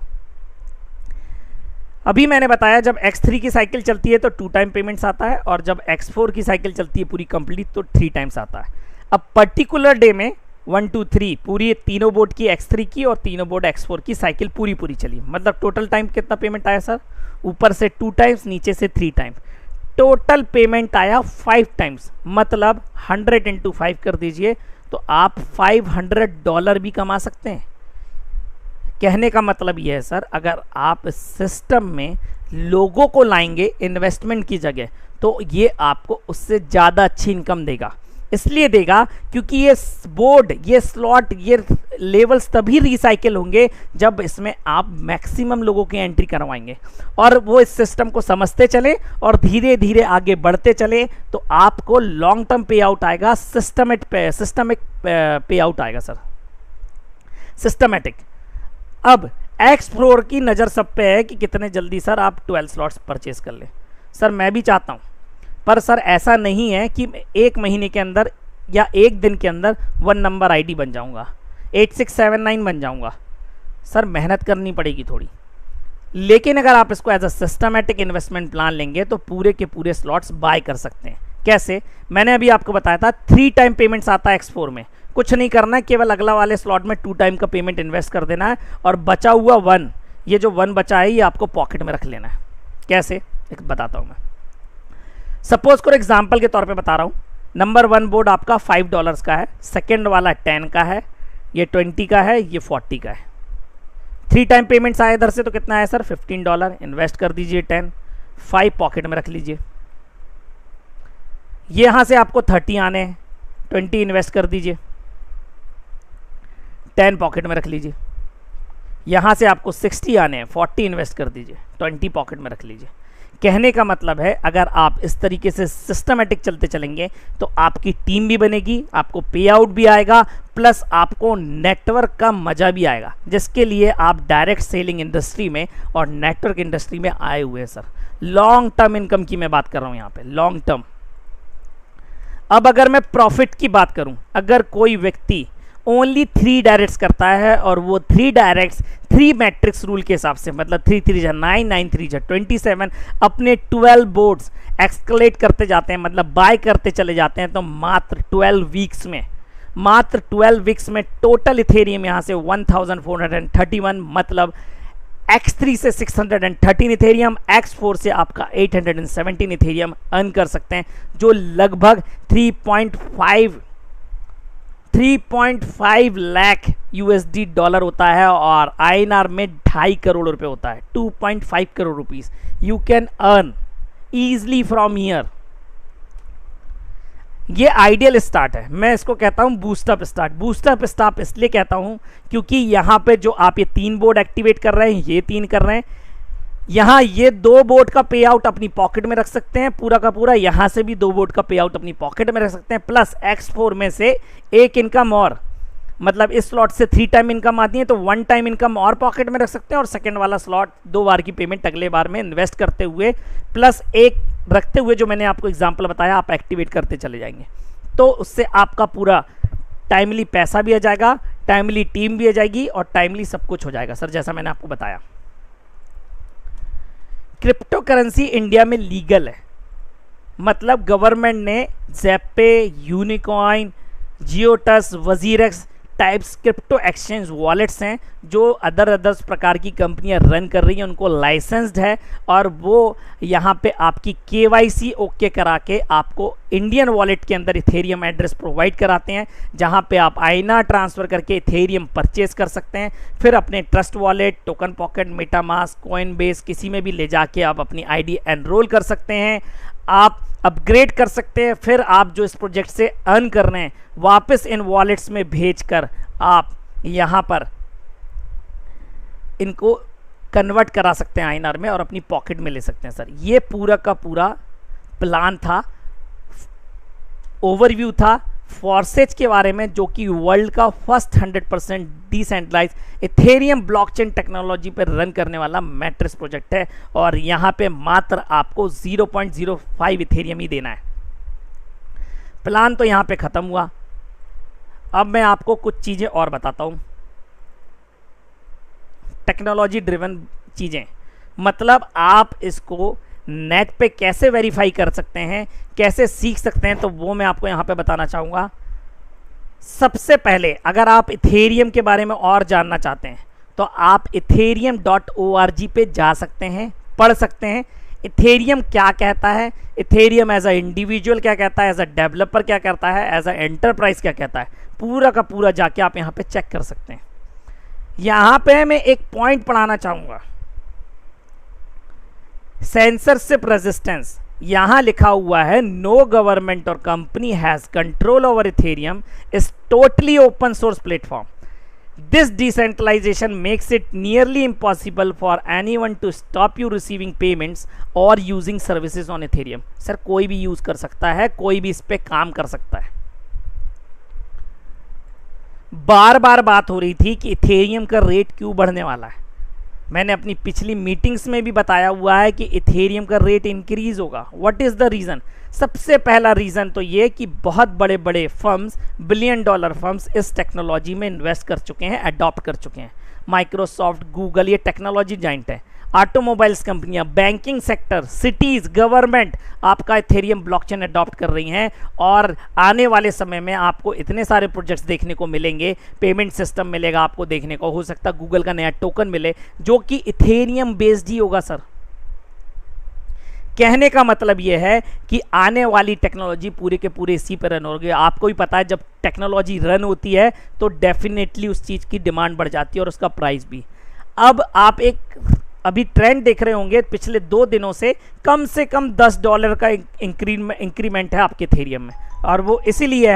अभी मैंने बताया जब X3 की साइकिल चलती है तो 2 टाइम पेमेंट्स आता है, और जब X4 की साइकिल चलती है पूरी कंप्लीट तो 3 टाइम्स आता है। अब पर्टिकुलर डे में 1, 2, 3 पूरी तीनों बोर्ड की X3 की और तीनों बोर्ड X4 की साइकिल पूरी चली। मतलब टोटल टाइम कितना पेमेंट आया सर? ऊपर से 2 टाइम्स, नीचे से 3 टाइम्स, टोटल पेमेंट आया 5 टाइम्स। मतलब 100 × 5 कर दीजिए तो आप $500 भी कमा सकते हैं। कहने का मतलब यह है सर, अगर आप इस सिस्टम में लोगों को लाएंगे इन्वेस्टमेंट की जगह तो ये आपको उससे ज़्यादा अच्छी इनकम देगा। इसलिए देगा क्योंकि ये बोर्ड, ये स्लॉट, ये लेवल्स तभी रिसाइकिल होंगे जब इसमें आप मैक्सिमम लोगों की एंट्री करवाएंगे और वो इस सिस्टम को समझते चले और धीरे धीरे आगे बढ़ते चले, तो आपको लॉन्ग टर्म पे आउट आएगा, सिस्टमिक पे आउट आएगा सर, सिस्टमेटिक। अब X4 की नज़र सब पे है कि कितने जल्दी सर आप 12 स्लॉट्स परचेज कर लें। सर मैं भी चाहता हूँ, पर सर ऐसा नहीं है कि 1 महीने के अंदर या 1 दिन के अंदर 1 नंबर आईडी बन जाऊँगा, 8679 बन जाऊँगा। सर मेहनत करनी पड़ेगी थोड़ी, लेकिन अगर आप इसको as a systematic investment plan लेंगे तो पूरे के पूरे स्लॉट्स बाय कर सकते हैं। कैसे? मैंने अभी आपको बताया था 3 टाइम पेमेंट्स आता है X4 में। कुछ नहीं करना है, केवल अगला वाले स्लॉट में 2 टाइम का पेमेंट इन्वेस्ट कर देना है और बचा हुआ 1, ये जो 1 बचा है ये आपको पॉकेट में रख लेना है। कैसे? एक बताता हूँ मैं। सपोज करो एग्जाम्पल के तौर पे बता रहा हूँ, नंबर 1 बोर्ड आपका $5 का है, सेकेंड वाला 10 का है, ये 20 का है, ये 40 का है। 3 टाइम पेमेंट्स आए इधर से तो कितना है सर? $15। इन्वेस्ट कर दीजिए 10, 5 पॉकेट में रख लीजिए। ये यहाँ से आपको 30 आने हैं, 20 इन्वेस्ट कर दीजिए, 10 पॉकेट में रख लीजिए। यहाँ से आपको 60 आने हैं, 40 इन्वेस्ट कर दीजिए, 20 पॉकेट में रख लीजिए। कहने का मतलब है अगर आप इस तरीके से सिस्टमेटिक चलते चलेंगे तो आपकी टीम भी बनेगी, आपको पे आउट भी आएगा, प्लस आपको नेटवर्क का मजा भी आएगा, जिसके लिए आप डायरेक्ट सेलिंग इंडस्ट्री में और नेटवर्क इंडस्ट्री में आए हुए हैं सर। लॉन्ग टर्म इनकम की मैं बात कर रहा हूँ यहाँ पे, लॉन्ग टर्म। अब अगर मैं प्रॉफिट की बात करूं, अगर कोई व्यक्ति ओनली 3 डायरेक्ट्स करता है और वो 3 डायरेक्ट्स 3 मैट्रिक्स रूल के हिसाब से, मतलब 3 3 9, 9 3 27, अपने 12 बोर्ड्स एक्सकलेट करते जाते हैं, मतलब बाय करते चले जाते हैं, तो मात्र 12 वीक्स में टोटल इथेरियम यहाँ से 1431, मतलब X3 से 613 इथेरियम, X4 से आपका 817 इथेरियम अर्न कर सकते हैं, जो लगभग 3.5 लाख $USD होता है और INR में 2.5 करोड़ रुपए होता है, 2.5 crore rupees you can earn easily from here. ये आइडियल स्टार्ट है, मैं इसको कहता हूं बूस्टअप स्टार्ट। बूस्टअप स्टार्ट इसलिए कहता हूं क्योंकि यहां पे जो आप ये 3 बोर्ड एक्टिवेट कर रहे हैं, ये 3 कर रहे हैं, यहां ये 2 बोर्ड का पे आउट अपनी पॉकेट में रख सकते हैं पूरा का पूरा, यहां से भी 2 बोर्ड का पे आउट अपनी पॉकेट में रख सकते हैं, प्लस X4 में से एक इनकम और, मतलब इस स्लॉट से 3 टाइम इनकम आती है तो 1 टाइम इनकम और पॉकेट में रख सकते हैं, और सेकंड वाला स्लॉट 2 बार की पेमेंट अगले बार में इन्वेस्ट करते हुए, प्लस एक रखते हुए जो मैंने आपको एग्जांपल बताया आप एक्टिवेट करते चले जाएंगे, तो उससे आपका पूरा टाइमली पैसा भी आ जाएगा, टाइमली टीम भी आ जाएगी और टाइमली सब कुछ हो जाएगा सर, जैसा मैंने आपको बताया। क्रिप्टो करेंसी इंडिया में लीगल है, मतलब गवर्नमेंट ने Zebpay, Unocoin, Giottus, WazirX types crypto exchange wallets हैं जो अदर्स प्रकार की कंपनियां रन कर रही हैं, उनको लाइसेंस्ड है और वो यहाँ पे आपकी KYC ओके करा के आपको इंडियन वॉलेट के अंदर इथेरियम एड्रेस प्रोवाइड कराते हैं, जहाँ पे आप आईना ट्रांसफ़र करके इथेरियम परचेज कर सकते हैं, फिर अपने trust wallet, token pocket, MetaMask, Coinbase किसी में भी ले जाके आप अपनी ID एनरोल कर सकते हैं, आप अपग्रेड कर सकते हैं, फिर आप जो इस प्रोजेक्ट से अर्न कर रहे हैं वापस इन वॉलेट्स में भेजकर आप यहाँ पर इनको कन्वर्ट करा सकते हैं INR में और अपनी पॉकेट में ले सकते हैं सर। ये पूरा का पूरा प्लान था, ओवरव्यू था फॉर्सेज के बारे में, जो कि वर्ल्ड का first 100% decentralize Ethereum blockchain technology पर रन करने वाला मैट्रिक्स प्रोजेक्ट है और यहाँ पे मात्र आपको 0.05 इथेरियम ही देना है। प्लान तो यहाँ पे ख़त्म हुआ। अब मैं आपको कुछ चीज़ें और बताता हूँ, टेक्नोलॉजी ड्रिवन चीज़ें, मतलब आप इसको नेट पे कैसे वेरीफाई कर सकते हैं, कैसे सीख सकते हैं, तो वो मैं आपको यहाँ पे बताना चाहूँगा। सबसे पहले अगर आप इथेरियम के बारे में और जानना चाहते हैं तो आप ethereum.org पे जा सकते हैं, पढ़ सकते हैं इथेरियम क्या कहता है, इथेरियम एज अ इंडिविजुअल क्या कहता है, एज अ डेवलपर क्या कहता है, एज अ एंटरप्राइज क्या कहता है, पूरा का पूरा जाके आप यहाँ पे चेक कर सकते हैं। यहाँ पे मैं एक पॉइंट पढ़ाना चाहूँगा, सेंसरशिप रेजिस्टेंस। यहाँ लिखा हुआ है नो गवर्नमेंट और company has control over Ethereum is totally open source platform. This decentralization makes it nearly impossible for anyone to stop you receiving payments और using services on Ethereum. Sir कोई भी use कर सकता है, कोई भी इस पे काम कर सकता है। बार बार बात हो रही थी कि इथेरियम का रेट क्यों बढ़ने वाला है, मैंने अपनी पिछली मीटिंग्स में भी बताया हुआ है कि इथेरियम का रेट इंक्रीज होगा। What is the reason? सबसे पहला रीज़न तो ये कि बहुत बड़े बड़े फर्म्स, $billion फर्म्स इस टेक्नोलॉजी में इन्वेस्ट कर चुके हैं, अडॉप्ट कर चुके हैं। माइक्रोसॉफ्ट, गूगल, ये टेक्नोलॉजी जाइंट है। ऑटोमोबाइल्स कंपनियां, बैंकिंग सेक्टर, सिटीज़, गवर्नमेंट आपका इथेरियम ब्लॉकचेन अडॉप्ट कर रही हैं और आने वाले समय में आपको इतने सारे प्रोजेक्ट्स देखने को मिलेंगे, पेमेंट सिस्टम मिलेगा आपको देखने को, हो सकता है गूगल का नया टोकन मिले जो कि इथेरियम बेस्ड ही होगा सर। कहने का मतलब यह है कि आने वाली टेक्नोलॉजी पूरे के पूरे इसी पर रन होगी। आपको भी पता है जब टेक्नोलॉजी रन होती है तो डेफिनेटली उस चीज़ की डिमांड बढ़ जाती है और उसका प्राइस भी। अब आप एक अभी ट्रेंड देख रहे होंगे पिछले 2 दिनों से कम $10 का इंक्रीमेंट है आपके इथेरियम में, और वो इसीलिए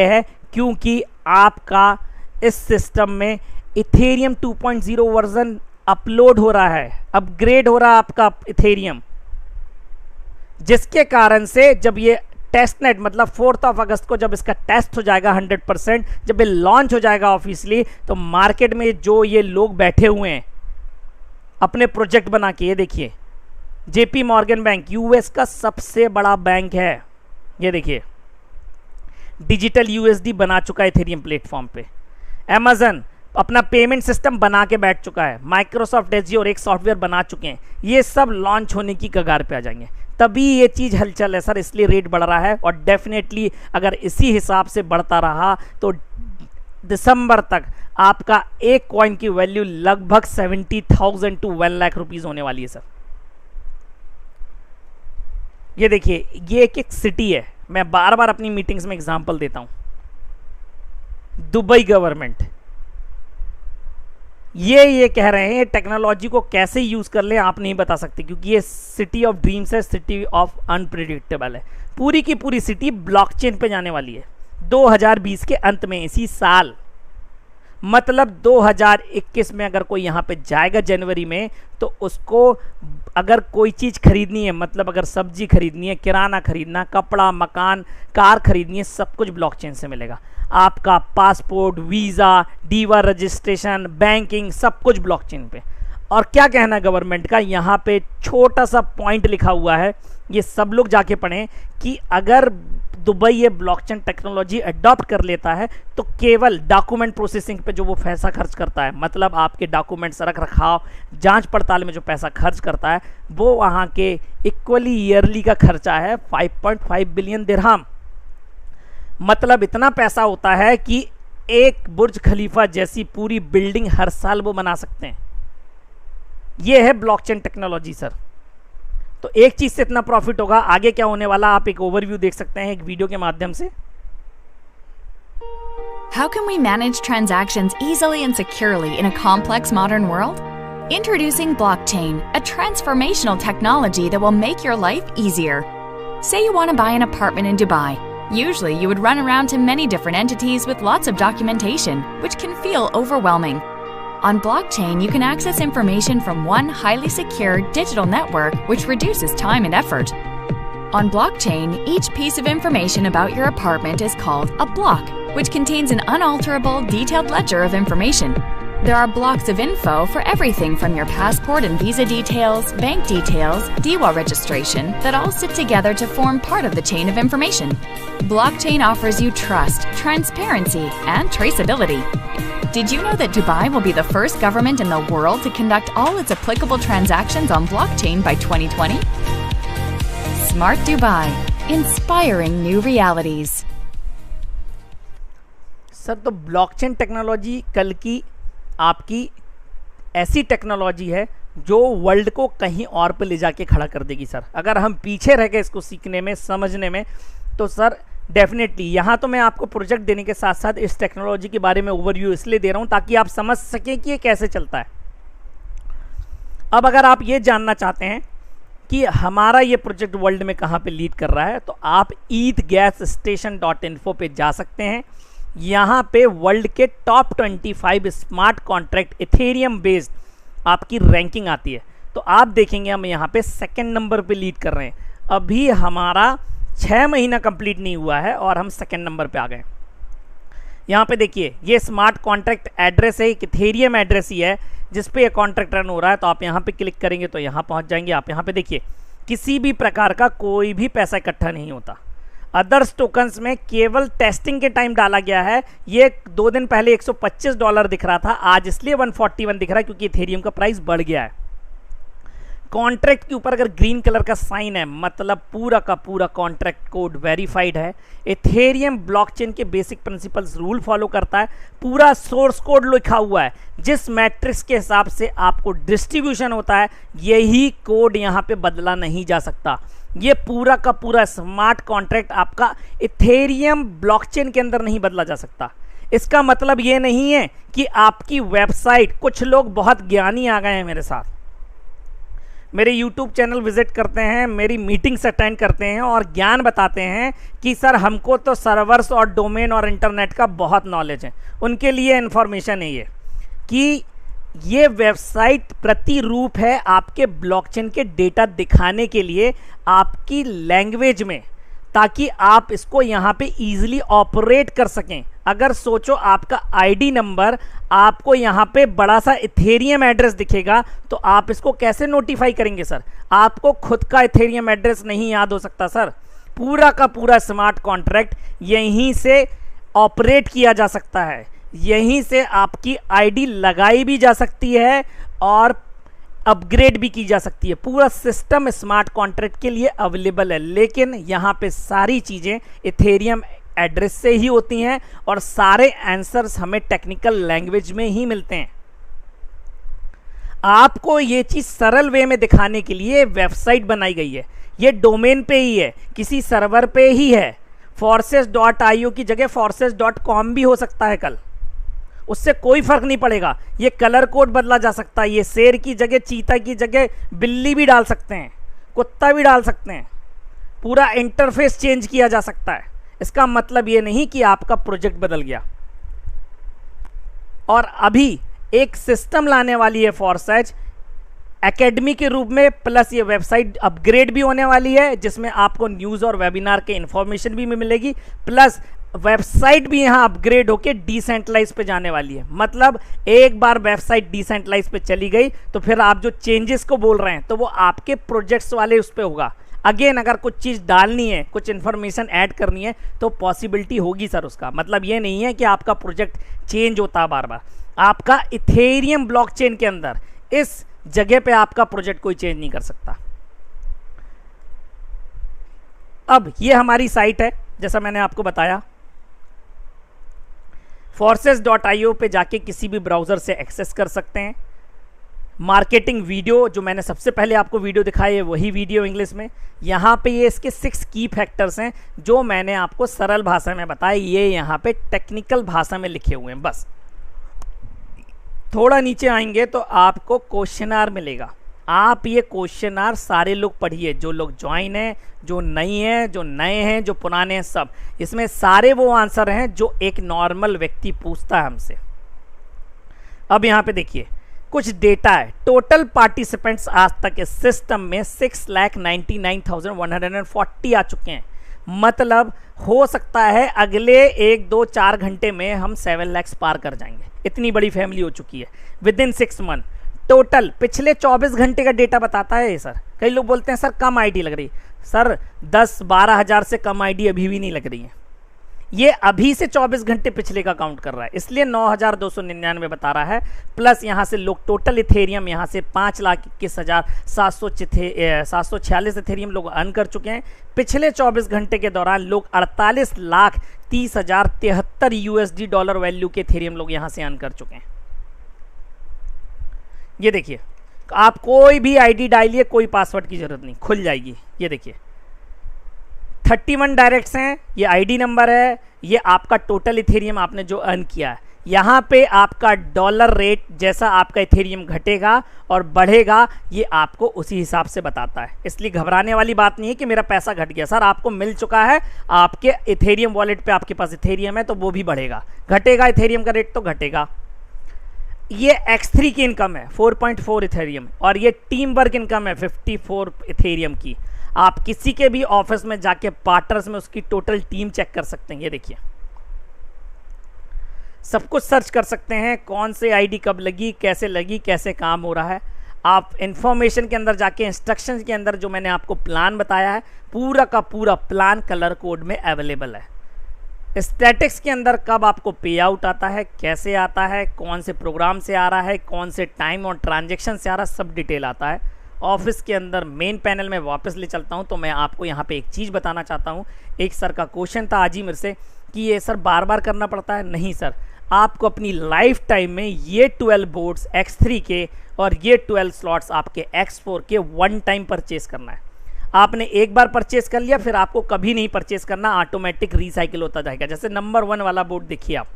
है क्योंकि आपका इस सिस्टम में इथेरियम 2.0 वर्जन अपलोड हो रहा है, अपग्रेड हो रहा है आपका इथेरियम, जिसके कारण से जब ये टेस्ट नेट मतलब 4 अगस्त को जब इसका टेस्ट हो जाएगा 100%, जब ये लॉन्च हो जाएगा ऑफिशियली, तो मार्केट में जो ये लोग बैठे हुए हैं अपने प्रोजेक्ट बना के, ये देखिए JP मॉर्गन बैंक यूएस का सबसे बड़ा बैंक है, ये देखिए डिजिटल USD बना चुका है इथेरियम प्लेटफॉर्म पे। Amazon अपना पेमेंट सिस्टम बना के बैठ चुका है। माइक्रोसॉफ्ट एज़्योर एक सॉफ्टवेयर बना चुके हैं। ये सब लॉन्च होने की कगार पे आ जाएंगे, तभी ये चीज़ हलचल है सर, इसलिए रेट बढ़ रहा है। और डेफिनेटली अगर इसी हिसाब से बढ़ता रहा तो दिसंबर तक आपका एक कॉइन की वैल्यू लगभग 70,000 to 1 लाख रुपीज़ होने वाली है सर। ये देखिए ये एक सिटी है, मैं बार बार अपनी मीटिंग्स में एग्जांपल देता हूं। दुबई गवर्नमेंट ये कह रहे हैं टेक्नोलॉजी को कैसे यूज कर ले आप नहीं बता सकते, क्योंकि ये सिटी ऑफ ड्रीम्स है, सिटी ऑफ अनप्रिडिक्टेबल है। पूरी की पूरी सिटी ब्लॉकचेन पे जाने वाली है 2020 के अंत में, इसी साल। मतलब 2021 में अगर कोई यहाँ पे जाएगा जनवरी में, तो उसको अगर कोई चीज़ खरीदनी है, मतलब अगर सब्जी खरीदनी है, किराना खरीदना, कपड़ा, मकान, कार खरीदनी है, सब कुछ ब्लॉकचेन से मिलेगा। आपका passport, visa, diva registration, banking, सब कुछ ब्लॉकचेन पे। और क्या कहना गवर्नमेंट का, यहाँ पे छोटा सा पॉइंट लिखा हुआ है, ये सब लोग जाके पढ़ें कि अगर दुबई ये ब्लॉकचेन टेक्नोलॉजी अडॉप्ट कर लेता है तो केवल डॉक्यूमेंट प्रोसेसिंग पे जो वो पैसा खर्च करता है, मतलब आपके डॉक्यूमेंट्स रख रखाव, जांच पड़ताल में जो पैसा खर्च करता है, वो वहाँ के इक्वली ईयरली का खर्चा है 5.5 बिलियन दिरहम। मतलब इतना पैसा होता है कि एक बुर्ज खलीफा जैसी पूरी बिल्डिंग हर साल वो बना सकते हैं। ये है ब्लॉकचेन टेक्नोलॉजी सर। तो एक चीज से इतना प्रॉफिट होगा, आगे क्या होने वाला आप एक ओवरव्यू देख सकते हैं एक वीडियो के माध्यम से। How can we manage transactions easily and securely in a complex modern world? Introducing blockchain, a transformational technology that will make your life easier. Say you want to buy an apartment in Dubai. Usually you would run around to many different entities with lots of documentation, which can feel overwhelming. On blockchain, you can access information from one highly secure digital network, which reduces time and effort. On blockchain, each piece of information about your apartment is called a block, which contains an unalterable, detailed ledger of information. There are blocks of info for everything from your passport and visa details, bank details, DIWA registration, that all sit together to form part of the chain of information. Blockchain offers you trust, transparency, and traceability. Did you know that Dubai will be the first government in the world to conduct all its applicable transactions on blockchain by 2020? Smart Dubai, inspiring new realities. Sir तो blockchain technology कल की आपकी ऐसी technology है जो world को कहीं और पे ले जाके खड़ा कर देगी सर। अगर हम पीछे रह गए इसको सीखने में, समझने में, तो सर डेफिनेटली यहाँ तो मैं आपको प्रोजेक्ट देने के साथ साथ इस टेक्नोलॉजी के बारे में ओवरव्यू इसलिए दे रहा हूँ ताकि आप समझ सकें कि ये कैसे चलता है। अब अगर आप ये जानना चाहते हैं कि हमारा ये प्रोजेक्ट वर्ल्ड में कहाँ पे लीड कर रहा है, तो आप ETHGasStation.info पे जा सकते हैं। यहाँ पे वर्ल्ड के top 25 smart contract Ethereum based आपकी रैंकिंग आती है। तो आप देखेंगे हम यहाँ पे सेकंड नंबर पे लीड कर रहे हैं। अभी हमारा 6 महीना कंप्लीट नहीं हुआ है और हम सेकंड नंबर पे आ गए। यहाँ पे देखिए ये स्मार्ट कॉन्ट्रैक्ट एड्रेस है, एक इथेरियम एड्रेस ही है जिस पे ये कॉन्ट्रैक्ट रन हो रहा है। तो आप यहाँ पे क्लिक करेंगे तो यहाँ पहुँच जाएंगे। आप यहाँ पे देखिए किसी भी प्रकार का कोई भी पैसा इकट्ठा नहीं होता। अदर्स टोकन्स में केवल टेस्टिंग के टाइम डाला गया है। ये 2 दिन पहले $125 दिख रहा था, आज इसलिए 141 दिख रहा है क्योंकि इथेरियम का प्राइस बढ़ गया है। कॉन्ट्रैक्ट के ऊपर अगर ग्रीन कलर का साइन है मतलब पूरा का पूरा कॉन्ट्रैक्ट कोड वेरीफाइड है। इथेरियम ब्लॉकचेन के बेसिक प्रिंसिपल्स रूल फॉलो करता है। पूरा सोर्स कोड लिखा हुआ है, जिस मैट्रिक्स के हिसाब से आपको डिस्ट्रीब्यूशन होता है यही कोड यहाँ पे बदला नहीं जा सकता। ये पूरा का पूरा स्मार्ट कॉन्ट्रैक्ट आपका इथेरियम ब्लॉकचेन के अंदर नहीं बदला जा सकता। इसका मतलब ये नहीं है कि आपकी वेबसाइट, कुछ लोग बहुत ज्ञानी आ गए हैं मेरे साथ, मेरे YouTube चैनल विजिट करते हैं, मेरी मीटिंग्स अटेंड करते हैं और ज्ञान बताते हैं कि सर हमको तो सर्वर्स और डोमेन और इंटरनेट का बहुत नॉलेज है। उनके लिए इन्फॉर्मेशन है ये कि ये वेबसाइट प्रतिरूप है आपके ब्लॉकचेन के डेटा दिखाने के लिए आपकी लैंग्वेज में, ताकि आप इसको यहाँ पे इजीली ऑपरेट कर सकें। अगर सोचो आपका आईडी नंबर आपको यहाँ पे बड़ा सा इथेरियम एड्रेस दिखेगा तो आप इसको कैसे नोटिफाई करेंगे सर? आपको खुद का इथेरियम एड्रेस नहीं याद हो सकता सर। पूरा का पूरा स्मार्ट कॉन्ट्रैक्ट यहीं से ऑपरेट किया जा सकता है, यहीं से आपकी आईडी लगाई भी जा सकती है और अपग्रेड भी की जा सकती है। पूरा सिस्टम स्मार्ट कॉन्ट्रैक्ट के लिए अवेलेबल है, लेकिन यहाँ पे सारी चीज़ें इथेरियम एड्रेस से ही होती हैं और सारे आंसर्स हमें टेक्निकल लैंग्वेज में ही मिलते हैं। आपको ये चीज़ सरल वे में दिखाने के लिए वेबसाइट बनाई गई है। ये डोमेन पे ही है, किसी सर्वर पे ही है। forces.io की जगह forces.com भी हो सकता है कल, उससे कोई फर्क नहीं पड़ेगा। ये कलर कोड बदला जा सकता है, ये शेर की जगह चीता की जगह बिल्ली भी डाल सकते हैं, कुत्ता भी डाल सकते हैं, पूरा इंटरफेस चेंज किया जा सकता है। इसका मतलब ये नहीं कि आपका प्रोजेक्ट बदल गया। और अभी एक सिस्टम लाने वाली है फॉरसेज एकेडमी के रूप में, प्लस ये वेबसाइट अपग्रेड भी होने वाली है जिसमें आपको न्यूज़ और वेबिनार के इन्फॉर्मेशन भी मिलेगी, प्लस वेबसाइट भी यहाँ अपग्रेड होके डिसेंट्रलाइज पे जाने वाली है। मतलब एक बार वेबसाइट डिसेंट्रलाइज पे चली गई तो फिर आप जो चेंजेस को बोल रहे हैं तो वो आपके प्रोजेक्ट्स वाले उस पर होगा। अगेन अगर कुछ चीज़ डालनी है, कुछ इन्फॉर्मेशन ऐड करनी है तो पॉसिबिलिटी होगी सर उसका। मतलब ये नहीं है कि आपका प्रोजेक्ट चेंज होता है बार बार। आपका इथेरियम ब्लॉकचेन के अंदर इस जगह पे आपका प्रोजेक्ट कोई चेंज नहीं कर सकता। अब ये हमारी साइट है, जैसा मैंने आपको बताया, forces.io पे जाके किसी भी ब्राउज़र से एक्सेस कर सकते हैं। मार्केटिंग वीडियो जो मैंने सबसे पहले आपको वीडियो दिखाई है वही वीडियो इंग्लिश में। यहाँ पे ये इसके 6 की फैक्टर्स हैं जो मैंने आपको सरल भाषा में बताया, ये यहाँ पे टेक्निकल भाषा में लिखे हुए हैं बस। थोड़ा नीचे आएंगे तो आपको क्वेश्चनआर मिलेगा। आप ये क्वेश्चनआर सारे लोग पढ़िए, जो लोग ज्वाइन हैं, जो नहीं हैं, जो नए हैं, जो पुराने हैं, सब इसमें सारे वो आंसर हैं जो एक नॉर्मल व्यक्ति पूछता है हमसे। अब यहाँ पे देखिए कुछ डेटा है। टोटल पार्टिसिपेंट्स आज तक इस सिस्टम में 6,99,140 आ चुके हैं। मतलब हो सकता है अगले 1, 2, 4 घंटे में हम 7 लाख पार कर जाएंगे। इतनी बड़ी फैमिली हो चुकी है विद इन 6 मंथ। टोटल पिछले 24 घंटे का डेटा बताता है ये सर। कई लोग बोलते हैं सर कम आईडी लग रही, सर 10-12 हज़ार से कम आईडी अभी भी नहीं लग रही है। ये अभी से 24 घंटे पिछले का काउंट कर रहा है, इसलिए 9,299 बता रहा है। प्लस यहाँ से लोग टोटल इथेरियम यहाँ से 5,21,746 इथेरियम लोग अर्न कर चुके हैं। पिछले 24 घंटे के दौरान लोग 48,30,073 यूएसडी डॉलर वैल्यू के इथेरियम लोग यहाँ से अर्न कर चुके हैं। ये देखिए, आप कोई भी आईडी डालिए, कोई पासवर्ड की जरूरत नहीं, खुल जाएगी। ये देखिए 31 डायरेक्ट्स हैं, ये आईडी नंबर है, ये आपका टोटल इथेरियम आपने जो अर्न किया है। यहाँ पे आपका डॉलर रेट जैसा आपका इथेरियम घटेगा और बढ़ेगा, ये आपको उसी हिसाब से बताता है। इसलिए घबराने वाली बात नहीं है कि मेरा पैसा घट गया। सर आपको मिल चुका है, आपके इथेरियम वॉलेट पे आपके पास इथेरियम है तो वो भी बढ़ेगा, घटेगा इथेरियम का रेट तो घटेगा। ये X3 की इनकम है 4.4 इथेरियम, और ये टीम वर्क इनकम है 54 इथेरियम की। आप किसी के भी ऑफिस में जाके पार्टनर्स में उसकी टोटल टीम चेक कर सकते हैं। ये देखिए सब कुछ सर्च कर सकते हैं, कौन से आईडी कब लगी, कैसे काम हो रहा है। आप इंफॉर्मेशन के अंदर जाके इंस्ट्रक्शंस के अंदर जो मैंने आपको प्लान बताया है, पूरा का पूरा प्लान कलर कोड में अवेलेबल है। स्टैटिक्स के अंदर कब आपको पे आउट आता है, कैसे आता है, कौन से प्रोग्राम से आ रहा है, कौन से टाइम और ट्रांजैक्शन से आ रहा है, सब डिटेल आता है। ऑफिस के अंदर मेन पैनल में वापस ले चलता हूं तो मैं आपको यहां पे एक चीज़ बताना चाहता हूं। एक सर का क्वेश्चन था आज ही मेरे से कि ये सर बार बार करना पड़ता है। नहीं सर, आपको अपनी लाइफ टाइम में ये 12 बोर्ड्स X3 के और ये 12 स्लॉट्स आपके X4 के 1 टाइम परचेस करना है। आपने एक बार परचेस कर लिया, फिर आपको कभी नहीं परचेस करना, ऑटोमेटिक रिसाइकिल होता जाएगा। जैसे नंबर 1 वाला बोर्ड देखिए आप,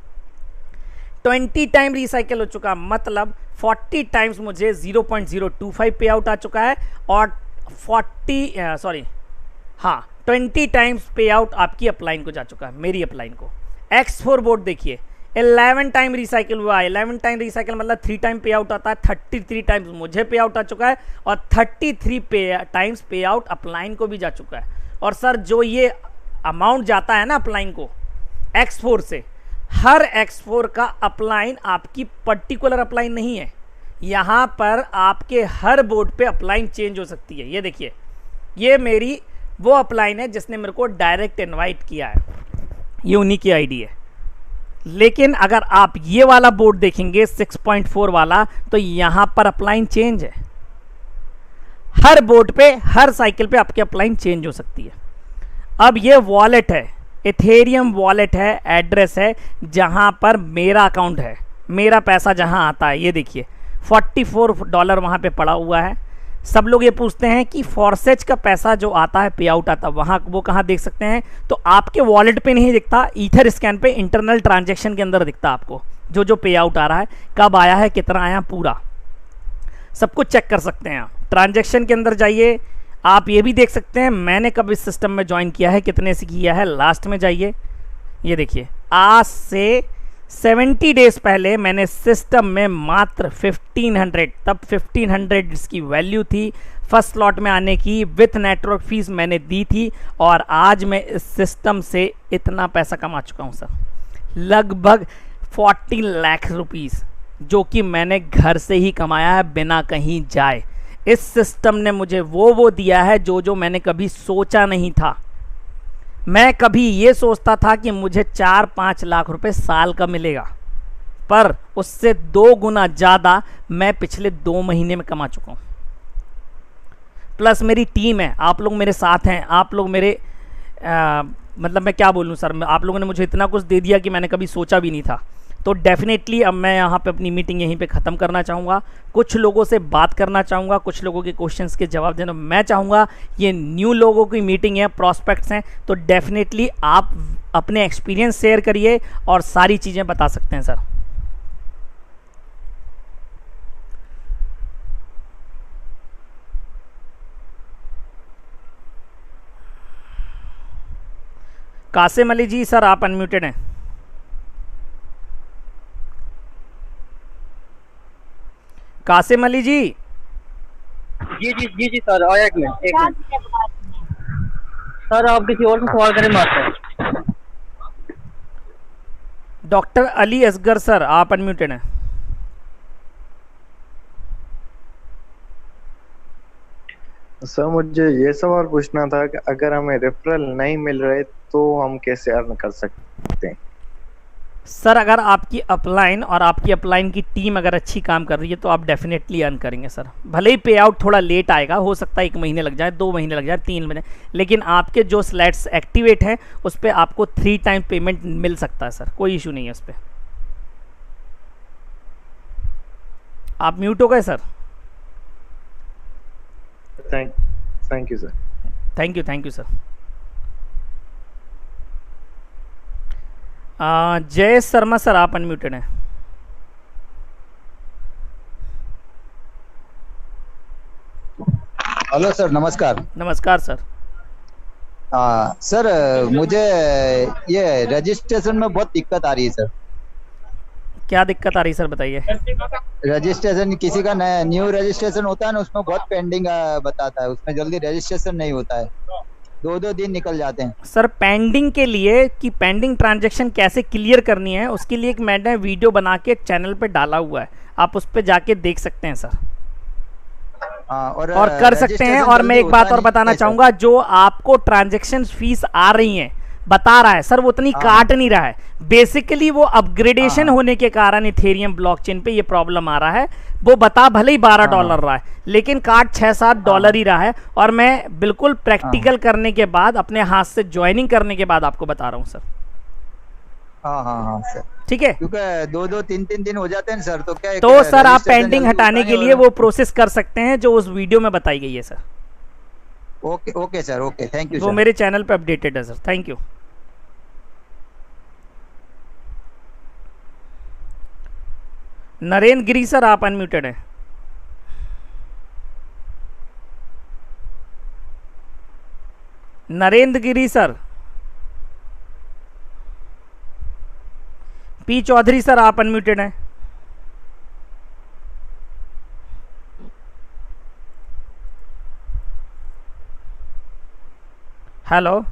20 टाइम रिसाइकिल हो चुका, मतलब 40 टाइम्स मुझे 0.025 पे आउट आ चुका है, और 20 टाइम्स पे आउट आपकी अपलाइन को जा चुका है, मेरी अपलाइन को। X4 बोर्ड देखिए 11 टाइम रिसाइकिल हुआ। 11 टाइम रिसाइकिल मतलब 3 टाइम पे आउट आता है, 33 टाइम्स मुझे पे आउट आ चुका है, और 33 टाइम्स पे आउट अपलाइन को भी जा चुका है। और सर जो ये अमाउंट जाता है ना अपलाइन को X4 से, हर X4 का अपलाइन आपकी पर्टिकुलर अपलाइन नहीं है। यहाँ पर आपके हर बोर्ड पे अपलाइन चेंज हो सकती है। ये देखिए, ये मेरी वो अपलाइन है जिसने मेरे को डायरेक्ट इनवाइट किया है, ये उन्हीं की आईडी है। लेकिन अगर आप ये वाला बोर्ड देखेंगे 6.4 वाला, तो यहाँ पर अपलाइन चेंज है। हर बोर्ड पे, हर साइकिल पे आपकी अपलाइन चेंज हो सकती है। अब ये वॉलेट है, इथेरियम वॉलेट है, एड्रेस है जहां पर मेरा अकाउंट है, मेरा पैसा जहां आता है। ये देखिए $44 वहां पे पड़ा हुआ है। सब लोग ये पूछते हैं कि फॉरसेज का पैसा जो आता है, पे आउट आता है, वहां वो कहाँ देख सकते हैं? तो आपके वॉलेट पे नहीं दिखता, ईथर स्कैन पे इंटरनल ट्रांजैक्शन के अंदर दिखता आपको जो पे आउट आ रहा है, कब आया है, कितना आया, पूरा सब कुछ चेक कर सकते हैं आप। ट्रांजैक्शन के अंदर जाइए, आप ये भी देख सकते हैं मैंने कब इस सिस्टम में ज्वाइन किया है, कितने से किया है, लास्ट में जाइए। ये देखिए आज से 70 डेज पहले मैंने सिस्टम में मात्र 1500, तब 1500 इसकी वैल्यू थी, फर्स्ट स्लॉट में आने की विथ नेटवर्क फीस मैंने दी थी, और आज मैं इस सिस्टम से इतना पैसा कमा चुका हूं सर, लगभग 40 लाख रुपीस, जो कि मैंने घर से ही कमाया है बिना कहीं जाए। इस सिस्टम ने मुझे वो दिया है जो मैंने कभी सोचा नहीं था। मैं कभी ये सोचता था कि मुझे 4-5 लाख रुपए साल का मिलेगा, पर उससे 2 गुना ज़्यादा मैं पिछले 2 महीने में कमा चुका हूँ। प्लस मेरी टीम है, आप लोग मेरे साथ हैं, आप लोग मेरे मतलब मैं क्या बोलूँ सर, आप लोगों ने मुझे इतना कुछ दे दिया कि मैंने कभी सोचा भी नहीं था। तो डेफिनेटली अब मैं यहाँ पे अपनी मीटिंग यहीं पे ख़त्म करना चाहूँगा, कुछ लोगों से बात करना चाहूँगा, कुछ लोगों के क्वेश्चंस के जवाब देना मैं चाहूँगा। ये न्यू लोगों की मीटिंग है, प्रॉस्पेक्ट्स हैं, तो डेफिनेटली आप अपने एक्सपीरियंस शेयर करिए और सारी चीज़ें बता सकते हैं सर। कासिम अली जी सर, आप अनम्यूटेड हैं। कासिम अली जी। जी सर, आया एक मिनट। सर आप किसी और से सवाल करें, मारते डॉक्टर अली असगर सर, आप अनम्यूटेड हैं। सर मुझे ये सवाल पूछना था कि अगर हमें रेफरल नहीं मिल रहे तो हम कैसे अर्न कर सकते हैं? सर अगर आपकी अपलाइन और आपकी अपलाइन की टीम अगर अच्छी काम कर रही है तो आप डेफिनेटली अर्न करेंगे सर। भले ही पे आउट थोड़ा लेट आएगा, हो सकता है 1 महीने लग जाए, 2 महीने लग जाए, 3 महीने, लेकिन आपके जो स्लैट्स एक्टिवेट हैं उस पर आपको 3 टाइम पेमेंट मिल सकता है सर, कोई इशू नहीं है उस पर। आप म्यूट हो गए sir. Thank you sir. Thank you sir. जय शर्मा सर, आप अनम्यूटेड हैं। हेलो सर, नमस्कार। नमस्कार सर। सर मुझे ये रजिस्ट्रेशन में बहुत दिक्कत आ रही है सर। क्या दिक्कत आ रही है सर, बताइए। रजिस्ट्रेशन किसी का नया न्यू रजिस्ट्रेशन होता है ना, उसमें बहुत पेंडिंग बताता है, उसमें जल्दी रजिस्ट्रेशन नहीं होता है, 2-2 दिन निकल जाते हैं सर। पेंडिंग के लिए कि पेंडिंग ट्रांजैक्शन कैसे क्लियर करनी है उसके लिए एक मैंने वीडियो बना के चैनल पे डाला हुआ है, आप उस पे जाके देख सकते हैं सर। और कर सकते हैं। और मैं एक बात और बताना चाहूँगा, जो आपको ट्रांजैक्शन फीस आ रही हैं बता रहा है सर, वो उतनी काट नहीं रहा है। बेसिकली वो अपग्रेडेशन होने के कारण इथेरियम ब्लॉकचेन पे ये प्रॉब्लम आ रहा है। वो बता भले ही $12 रहा है, लेकिन काट $6-7 ही रहा है। और मैं बिल्कुल प्रैक्टिकल करने के बाद, अपने हाथ से ज्वाइनिंग करने के बाद आपको बता रहा हूँ सर। हाँ सर, ठीक है, क्योंकि 2-2, 3-3 दिन हो जाते हैं सर, तो क्या तो सर आप पेंडिंग हटाने के लिए वो प्रोसेस कर सकते हैं जो उस वीडियो में बताई गई है sir. Okay sir, okay, thank you. वो मेरे चैनल पे अपडेटेड है sir. Thank you. Narendra Giri sir, आप अनम्यूटेड हैं। Narendra Giri sir. P Chaudhary sir, आप अनम्यूटेड हैं। हेलो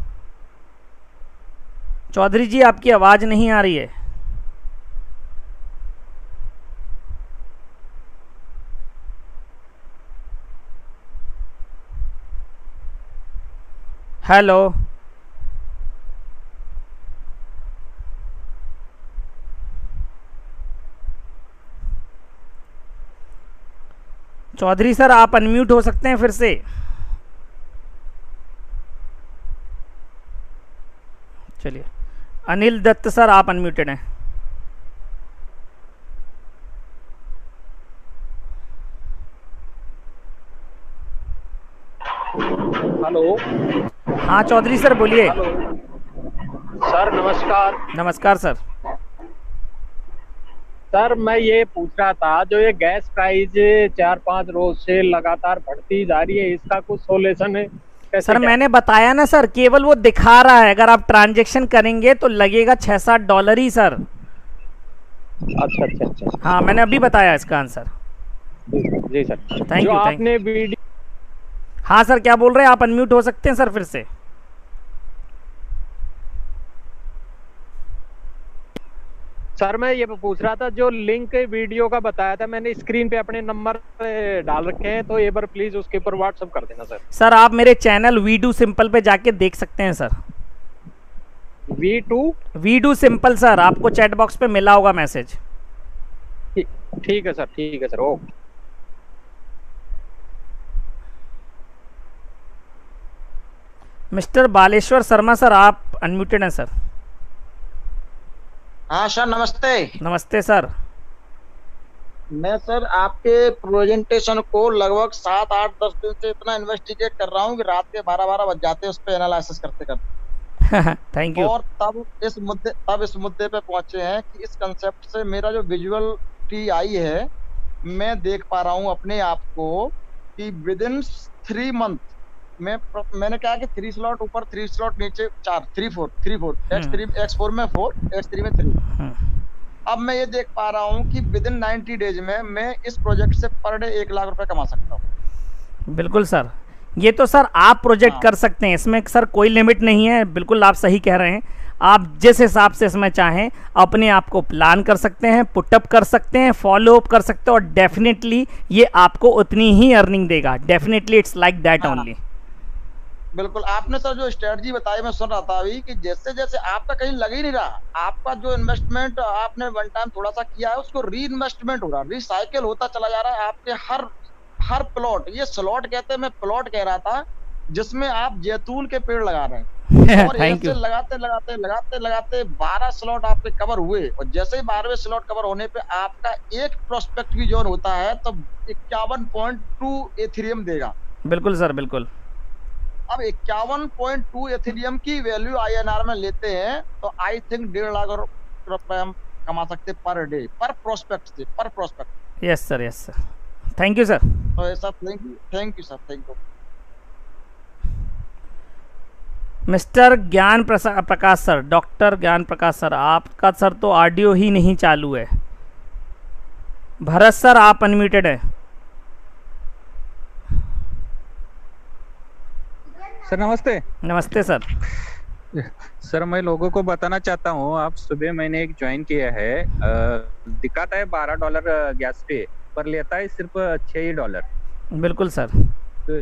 चौधरी जी, आपकी आवाज नहीं आ रही है। हेलो चौधरी सर, आप अनम्यूट हो सकते हैं फिर से। चलिए, अनिल दत्त सर, आप अनम्यूटेड हैं। हेलो। हाँ चौधरी सर, बोलिए। सर नमस्कार। नमस्कार सर। सर मैं ये पूछ रहा था, जो ये गैस प्राइस 4-5 रोज से लगातार बढ़ती जा रही है, इसका कुछ सोल्यूशन है? सर मैंने बताया ना सर, केवल वो दिखा रहा है। अगर आप ट्रांजैक्शन करेंगे तो लगेगा $6-7 ही सर। अच्छा अच्छा अच्छा। हाँ, मैंने अभी बताया इसका आंसर। जी सर। थैंक जो यू, थैंक आपने वीडियो, हाँ सर, क्या बोल रहे हैं आप? अनम्यूट हो सकते हैं सर फिर से। सर मैं ये पूछ रहा था, जो लिंक वीडियो का बताया था मैंने, स्क्रीन पे अपने नंबर डाल रखे हैं, तो एक बार प्लीज उसके ऊपर व्हाट्सअप कर देना सर। सर आप मेरे चैनल वी डू सिंपल पे जाके देख सकते हैं sir. We do simple sir, आपको चैट बॉक्स पे मिला होगा मैसेज। ठीक है सर, ठीक है sir, okay. Mister Baleshwar Sharma sir, आप अनम्यूटेड हैं सर। हाँ सर, नमस्ते। नमस्ते सर। मैं सर आपके प्रेजेंटेशन को लगभग 7, 8, 10 दिन से इतना इन्वेस्टिगेट कर रहा हूँ कि रात के 12 बज जाते हैं उस पर एनालिसिस करते करते। Thank you. और तब इस मुद्दे पे पहुंचे हैं कि इस कंसेप्ट से मेरा जो विजुअलिटी आई है, मैं देख पा रहा हूँ अपने आप को कि विदिन 3 मंथ मैंने कहा कि 3 स्लॉट ऊपर 3 स्लॉट नीचे 4, 3 4 X4 में 4, X3 में 3। अब मैं ये देख पा रहा हूँ कि विदिन 90 डेज में मैं इस प्रोजेक्ट से पर डे 1 लाख रुपए कमा सकता हूँ। बिल्कुल सर, ये तो सर आप प्रोजेक्ट कर सकते हैं, इसमें सर कोई लिमिट नहीं है। बिल्कुल आप सही कह रहे हैं। आप जिस हिसाब से इसमें चाहें अपने आप को प्लान कर सकते हैं, पुटअप कर सकते हैं, फॉलो अप कर सकते हैं, और डेफिनेटली ये आपको उतनी ही अर्निंग देगा। Definitely it's like that only. बिल्कुल, आपने सर जो स्ट्रेटजी बताई, मैं सुन रहा था अभी कि जैसे जैसे आपका कहीं लग ही नहीं रहा, आपका जो इन्वेस्टमेंट आपने वन टाइम थोड़ा सा किया है उसको री इन्वेस्टमेंट हो रहा, रिसाइकिल होता चला जा रहा है आपके हर प्लॉट। ये स्लॉट कहते हैं, मैं प्लॉट कह रहा था, जिसमें आप जैतून के पेड़ लगा रहे हैं। और ऐसे लगाते 12 स्लॉट आपके कवर हुए, और जैसे ही 12वें स्लॉट कवर होने पे आपका एक प्रोस्पेक्ट भी जोन होता है तो 51.2 एथेरियम देगा। बिल्कुल सर, बिल्कुल। अब 51.2 एथेरियम की वैल्यू INR में लेते हैं तो आई थिंक 1.5 लाख रुपए हम कमा सकते पर डे, पर प्रोस्पेक्ट से, पर prospect. Yes sir, yes sir, thank you sir. तो ऐसा thank you sir, thank you. Mister ज्ञान प्रकाश सर, डॉक्टर ज्ञान प्रकाश सर, आपका सर तो ऑडियो ही नहीं चालू है। भरत सर आप अनम्यूटेड है। सर नमस्ते। नमस्ते सर। सर मैं लोगों को बताना चाहता हूँ, आप सुबह मैंने एक ज्वाइन किया है, दिखाता है $12 गैस पे, पर लेता है सिर्फ $6। बिल्कुल सर। तो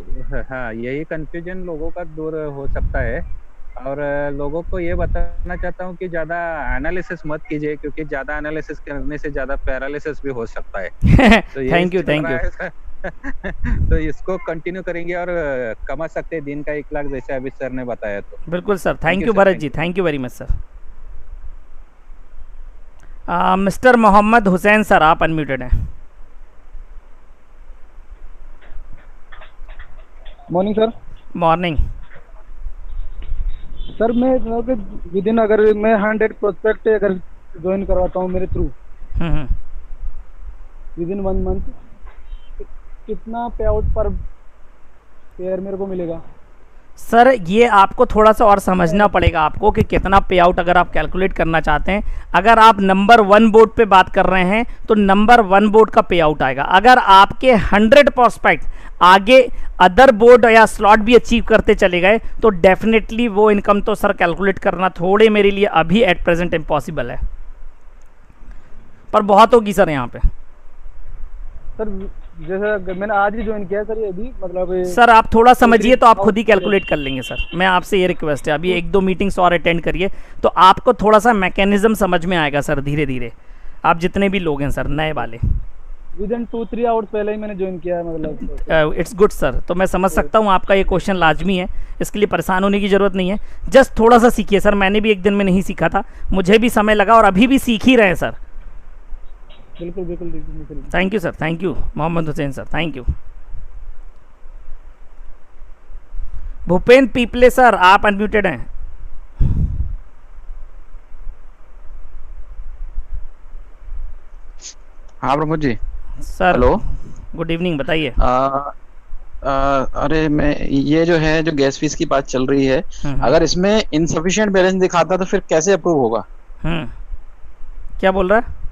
हाँ, यही कंफ्यूजन लोगों का दूर हो सकता है। और लोगों को ये बताना चाहता हूँ कि ज्यादा एनालिसिस मत कीजिए, क्योंकि ज्यादा एनालिसिस करने से ज्यादा पैरालिसिस भी हो सकता है। तो थैंक यू। तो इसको कंटिन्यू करेंगे और कमा सकते हैं दिन का 1 लाख, जैसे अभी सर ने बताया। तो बिल्कुल sir, thank you Bharat ji, thank you very much sir. Mister Mohammad Hussain sir आप अनम्यूटेड हैं। Morning sir. Morning sir. मैं विदिन अगर मैं 100 प्रोस्पेक्ट अगर ज्वाइन करवाता हूँ मेरे थ्रू विदिन 1 मंथ, कितना पे आउट पर पेयर मेरे को मिलेगा? सर ये आपको थोड़ा सा और समझना पड़ेगा आपको कि कितना पे आउट अगर आप कैलकुलेट करना चाहते हैं। अगर आप नंबर 1 बोर्ड पे बात कर रहे हैं तो नंबर 1 बोर्ड का पे आउट आएगा। अगर आपके 100 प्रोस्पेक्ट आगे अदर बोर्ड या स्लॉट भी अचीव करते चले गए तो डेफिनेटली वो इनकम तो सर कैलकुलेट करना थोड़े मेरे लिए अभी एट प्रेजेंट इम्पॉसिबल है, पर बहुत होगी सर यहाँ पे। सर जैसे मैंने आज ही ज्वाइन किया सर, ये अभी मतलब सर आप थोड़ा समझिए तो आप खुद ही कैलकुलेट कर लेंगे सर। मैं आपसे ये रिक्वेस्ट है, अभी 1-2 मीटिंग्स और अटेंड करिए तो आपको थोड़ा सा मैकेनिज्म समझ में आएगा सर, धीरे धीरे। आप जितने भी लोग हैं सर नए वाले, विदिन 2-3 आवर्स पहले ही मैंने ज्वाइन किया है, मतलब इट्स गुड सर। तो मैं समझ सकता हूँ आपका ये क्वेश्चन लाजमी है, इसके लिए परेशान होने की ज़रूरत नहीं है। जस्ट थोड़ा सा सीखिए सर, मैंने भी 1 दिन में नहीं सीखा था, मुझे भी समय लगा और अभी भी सीख ही रहे हैं सर। बिल्कुल बिल्कुल बिल्कुल। Thank you sir, thank you Mohammad Hussain sir, thank you. Bhupendra Piple sir आप अनम्यूटेड हैं। हाँ Pramod ji sir. Hello, good evening, बताइए। अरे मैं ये जो है, जो गैस फीस की बात चल रही है, अगर इसमें इनसफिशिएंट बैलेंस दिखाता तो फिर कैसे अप्रूव होगा? क्या बोल रहा है?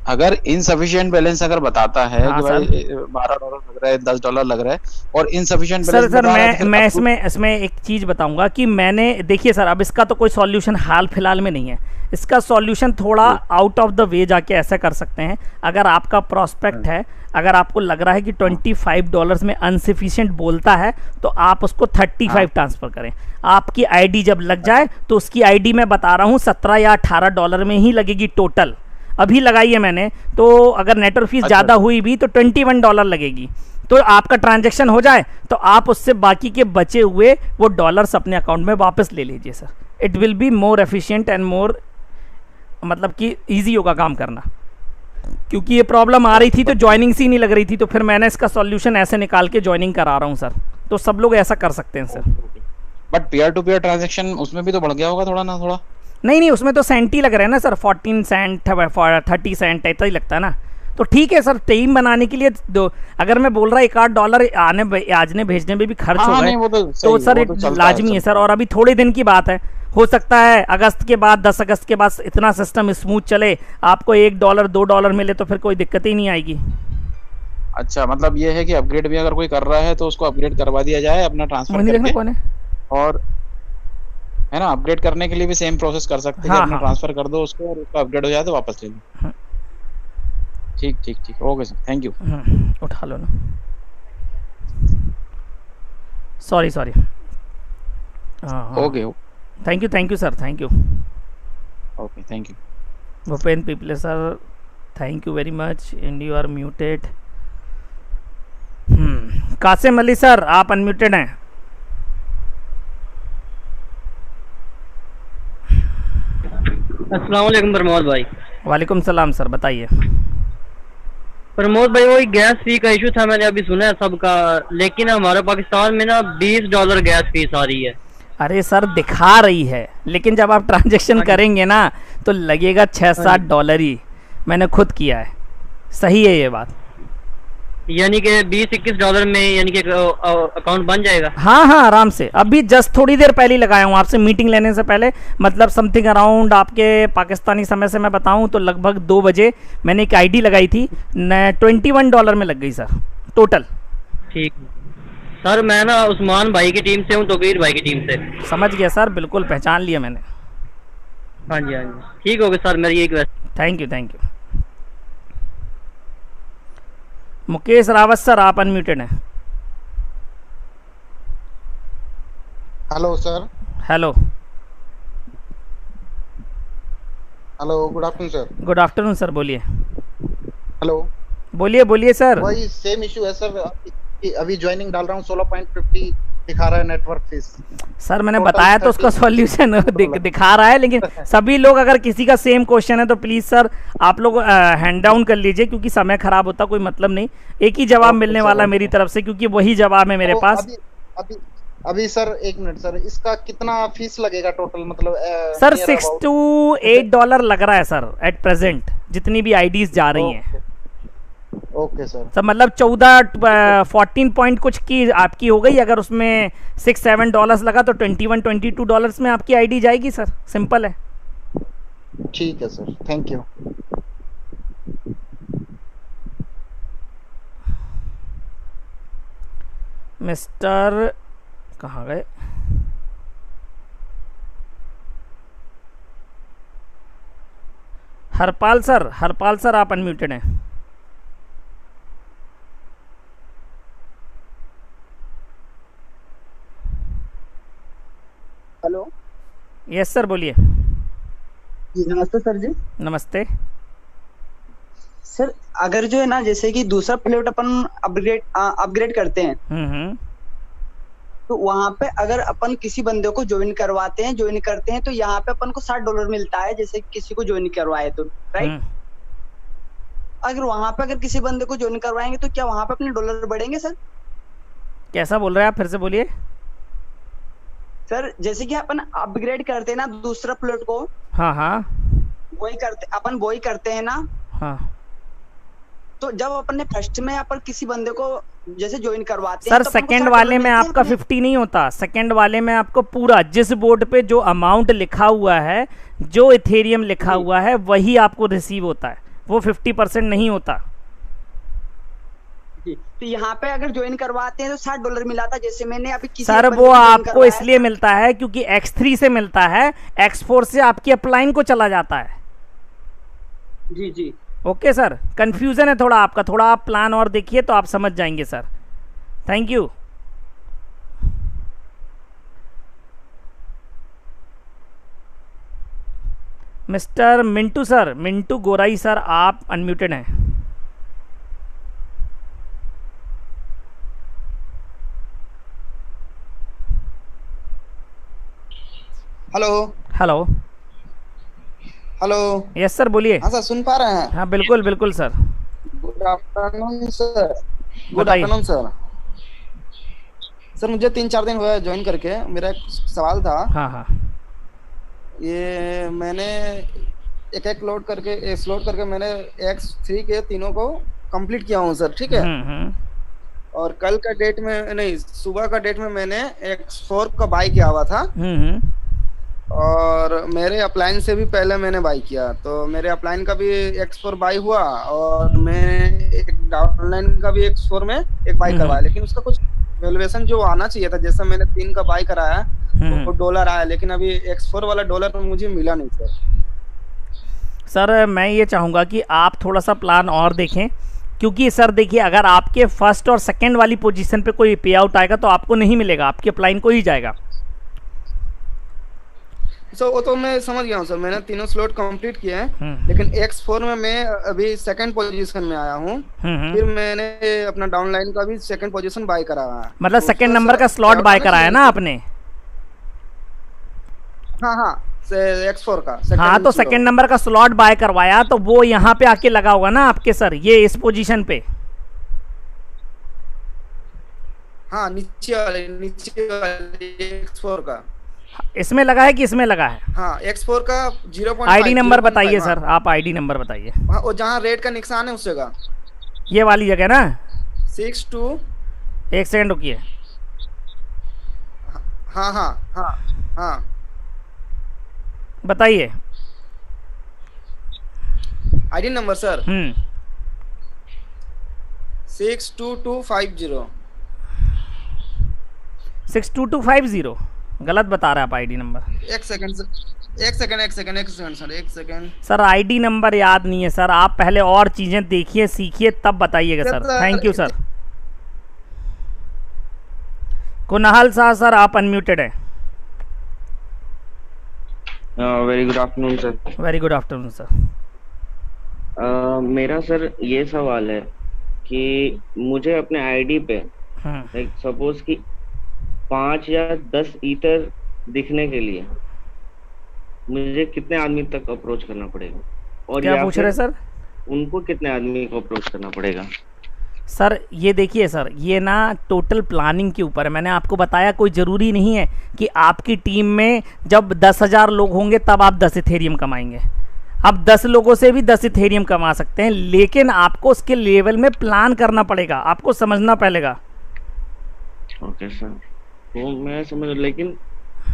अगर इनसफिशिएंट बैलेंस अगर बताता है हाँ, कि भाई $12 लग रहा है, $10 लग रहा है और इनसफिशिएंट बैलेंस सर मैं इसमें एक चीज़ बताऊंगा कि मैंने, देखिए सर, अब इसका तो कोई सॉल्यूशन हाल फिलहाल में नहीं है। इसका सॉल्यूशन थोड़ा आउट ऑफ द वे जाके ऐसा कर सकते हैं। अगर आपका प्रॉस्पेक्ट है, अगर आपको लग रहा है कि $25 में अनसफिशिएंट बोलता है, तो आप उसको 35 ट्रांसफ़र करें। आपकी आईडी जब लग जाए तो उसकी आईडी मैं बता रहा हूँ $17 या $18 में ही लगेगी टोटल। अभी लगाई है मैंने, तो अगर नेटवर्क फीस ज़्यादा हुई भी तो $21 लगेगी। तो आपका ट्रांजैक्शन हो जाए तो आप उससे बाकी के बचे हुए वो डॉलर्स अपने अकाउंट में वापस ले लीजिए sir. It will be more efficient and more, मतलब कि ईजी होगा काम करना। क्योंकि ये प्रॉब्लम आ रही थी तो ज्वाइनिंग सी नहीं लग रही थी, तो फिर मैंने इसका सॉल्यूशन ऐसे निकाल के ज्वाइनिंग करा रहा हूँ सर। तो सब लोग ऐसा कर सकते हैं sir. But peer to peer transaction उसमें भी तो बढ़ गया होगा थोड़ा ना थोड़ा? नहीं, उसमें तो सेंट ही लग रहे हैं ना सर, 14 सेंट 30 सेंट ऐसा ही लगता है ना। तो ठीक है सर, टीम बनाने के लिए दो, अगर मैं बोल रहा $1-8 आने भेजने में भी खर्च हो गए तो सर लाजमी है सर। और अभी थोड़े दिन की बात है, हो सकता है अगस्त के बाद, 10 अगस्त के बाद इतना सिस्टम स्मूथ चले, आपको $1 $2 मिले तो फिर कोई दिक्कत ही नहीं आएगी। अच्छा, मतलब ये है कि अपग्रेड भी अगर कोई कर रहा है तो उसको अपग्रेड करवा दिया जाए अपना ट्रांसफर करके। कौन है? और है ना, अपग्रेड करने के लिए भी सेम प्रोसेस कर सकते हैं। अपना ट्रांसफर कर दो उसको और उसका अपग्रेड हो जाए तो वापस ले लो। ठीक, ओके सर, थैंक यू। उठा लो ना, sorry. Okay, thank you sir, thank you. Okay, thank you. Bhupen Piple sir, thank you very much, and you are muted. Qasim Ali sir, आप अनम्यूटेड हैं। अस्सलाम वालेकुम प्रमोद भाई। वालेकुम सलाम सर, बताइए। प्रमोद भाई, वही गैस फी का इशू था, मैंने अभी सुना है सबका, लेकिन हमारे पाकिस्तान में ना $20 गैस फीस आ रही है। अरे सर, दिखा रही है, लेकिन जब आप ट्रांजैक्शन करेंगे ना तो लगेगा $6-7 ही। मैंने खुद किया है, सही है ये बात। यानी कि $20-21 में यानी कि अकाउंट बन जाएगा? हाँ, आराम से। अभी जस्ट थोड़ी देर पहले लगाया हूँ, आपसे मीटिंग लेने से पहले, मतलब समथिंग अराउंड आपके पाकिस्तानी समय से मैं बताऊँ तो लगभग 2 बजे मैंने एक आईडी लगाई थी, $21 में लग गई सर टोटल। ठीक सर, मैं ना उस्मान भाई की टीम से हूँ, तोकीर भाई की टीम से। समझ गया सर, बिल्कुल पहचान लिया मैंने। हाँ जी, ठीक हो गया सर, मेरी एक request. Thank you. Mukesh Rawat sir, आप अनम्यूटेड हैं। Hello sir. Hello, good afternoon sir. Good afternoon sir, बोलिए। हेलो, बोलिए सर। वही सेम इशू है सर, अभी ज्वाइनिंग डाल रहा हूँ, 16.50 दिखा रहा है नेटवर्क फीस। सर मैंने बताया तो उसका सॉल्यूशन दिखा रहा है, लेकिन सभी लोग, अगर किसी का सेम क्वेश्चन है तो प्लीज सर आप लोग हैंड डाउन कर लीजिए, क्योंकि समय खराब होता, कोई मतलब नहीं। एक ही जवाब मिलने वाला मेरी तरफ से, क्योंकि वही जवाब है मेरे पास। अभी सर एक मिनट सर, इसका कितना फीस लगेगा टोटल? मतलब सर $6 to $8 लग रहा है सर एट प्रेजेंट, जितनी भी आईडीज जा रही हैं। Okay sir. सर मतलब 14 पॉइंट कुछ की आपकी हो गई, अगर उसमें $6-7 लगा तो $21-22 में आपकी आईडी जाएगी सर, सिंपल है। ठीक है सर, थैंक यू। मिस्टर कहाँ गए? हरपाल सर आप अनम्यूटेड हैं। हेलो, यस सर, बोलिए। जी नमस्ते सर जी। नमस्ते सर। अगर जो है ना, जैसे कि दूसरा प्लेट अपन अपग्रेड करते हैं, तो वहाँ पे अगर अपन किसी बंदे को ज्वाइन करते हैं तो यहाँ पे अपन को $60 मिलता है, जैसे किसी को ज्वाइन करवाए तो, राइट? अगर वहाँ पे अगर किसी बंदे को ज्वाइन करवाएंगे तो क्या वहाँ पे अपने डॉलर बढ़ेंगे सर? कैसा बोल रहे हैं आप, फिर से बोलिए। सर जैसे कि अपन अपग्रेड करते हैं ना दूसरा प्लॉट को, वही करते हैं ना। तो जब अपन ने फर्स्ट में अपन किसी बंदे को जैसे ज्वाइन करवाते हैं, सर सेकंड वाले में आपका 50 नहीं होता, सेकंड वाले में आपको पूरा जिस बोर्ड पे जो अमाउंट लिखा हुआ है, जो इथेरियम लिखा हुआ है, वही आपको रिसीव होता है। वो 50% नहीं होता। तो यहाँ पे अगर ज्वाइन करवाते हैं तो $60 मिला था, जैसे मैंने अभी किसी सर वो आपको इसलिए मिलता है क्योंकि X3 से मिलता है, X4 से आपकी अपलाइन को चला जाता है। जी जी ओके सर, कंफ्यूजन है थोड़ा आपका, थोड़ा आप प्लान और देखिए तो आप समझ जाएंगे sir. Thank you. Mister Mintu sir, Mintu Gorai sir, आप अनम्यूटेड हैं। Hello hello hello. Yes sir, बोलिए। हाँ सर, सुन पा रहे हैं? हाँ बिल्कुल बिल्कुल sir. Good afternoon sir. Good बताइए। Afternoon sir. सर मुझे 3-4 दिन हुआ ज्वाइन करके, मेरा एक सवाल था। हाँ हाँ। ये मैंने एक लोड करके मैंने X3 के तीनों को कंप्लीट किया हूँ सर, ठीक है। और कल का डेट में नहीं, सुबह का डेट में मैंने X4 का बाई किया हुआ था। और मेरे अपलाइन से भी पहले मैंने बाई किया, तो मेरे अपलाइन का भी X4 बाई हुआ और मैं एक डाउनलाइन का भी X4 में एक बाई करवाया, लेकिन उसका कुछ वैल्यूएशन जो आना चाहिए था, जैसा मैंने 3 का बाई कराया वो $, आया, लेकिन अभी X4 वाला $, मुझे मिला नहीं सर। सर मैं ये चाहूँगा कि आप थोड़ा सा प्लान और देखें, क्योंकि सर देखिए अगर आपके फर्स्ट और सेकंड वाली पोजीशन पे कोई पे आउट आएगा तो आपको नहीं मिलेगा, आपके अपलाइन को ही जाएगा। सो वो तो मैं समझ गया हूँ सर, मैंने तीनों स्लॉट कंप्लीट किए हैं, लेकिन X4 में मैं अभी सेकंड पोजीशन में आया हूँ। फिर मैंने अपना डाउनलाइन का भी सेकंड पोजीशन बाय कराया है। मतलब सेकंड नंबर का स्लॉट बाय कराया ना आपने? हाँ हाँ, X4 का। हाँ तो सेकंड नंबर का स्लॉट बाय करवाया तो वो यहाँ पे आके लगा होगा ना आपके सर, ये इस पोजीशन पे। हाँ नीचे वाले X4 का। इसमें लगा है कि इसमें लगा है? हाँ X4 का 0.5। आईडी नंबर बताइए सर, आप आईडी नंबर बताइए। वो जहाँ रेड का निशान है उस जगह, ये वाली जगह ना। 62। एक सेकंड रुकिए। हाँ हाँ हाँ हाँ बताइए आईडी नंबर सर। 62250। 62250 गलत बता रहे हैं आप आईडी नंबर। एक second sir. Sir ID number याद नहीं है सर, आप पहले और चीजें देखिए सीखिए तब बताइएगा sir. Thank you sir. Kunal Shah sir, आप अनम्यूटेड हैं। Very good afternoon sir. Very good afternoon sir. मेरा सर ये सवाल है कि मुझे अपने आईडी पे सपोज कि 5 या 10 ईथर दिखने के लिए मुझे कितने आदमी तक अप्रोच करना पड़ेगा, और क्या पूछ रहे सर? उनको कितने आदमी को अप्रोच करना पड़ेगा? सर ये देखिए सर, ये ना टोटल प्लानिंग के ऊपर है। मैंने आपको बताया कोई ज़रूरी नहीं है कि आपकी टीम में जब 10,000 लोग होंगे तब आप 10 इथेरियम कमाएंगे। आप 10 लोगों से भी 10 इथेरियम कमा सकते हैं, लेकिन आपको उसके लेवल में प्लान करना पड़ेगा, आपको समझना पड़ेगा। ओके सर, तो मैं समझ, लेकिन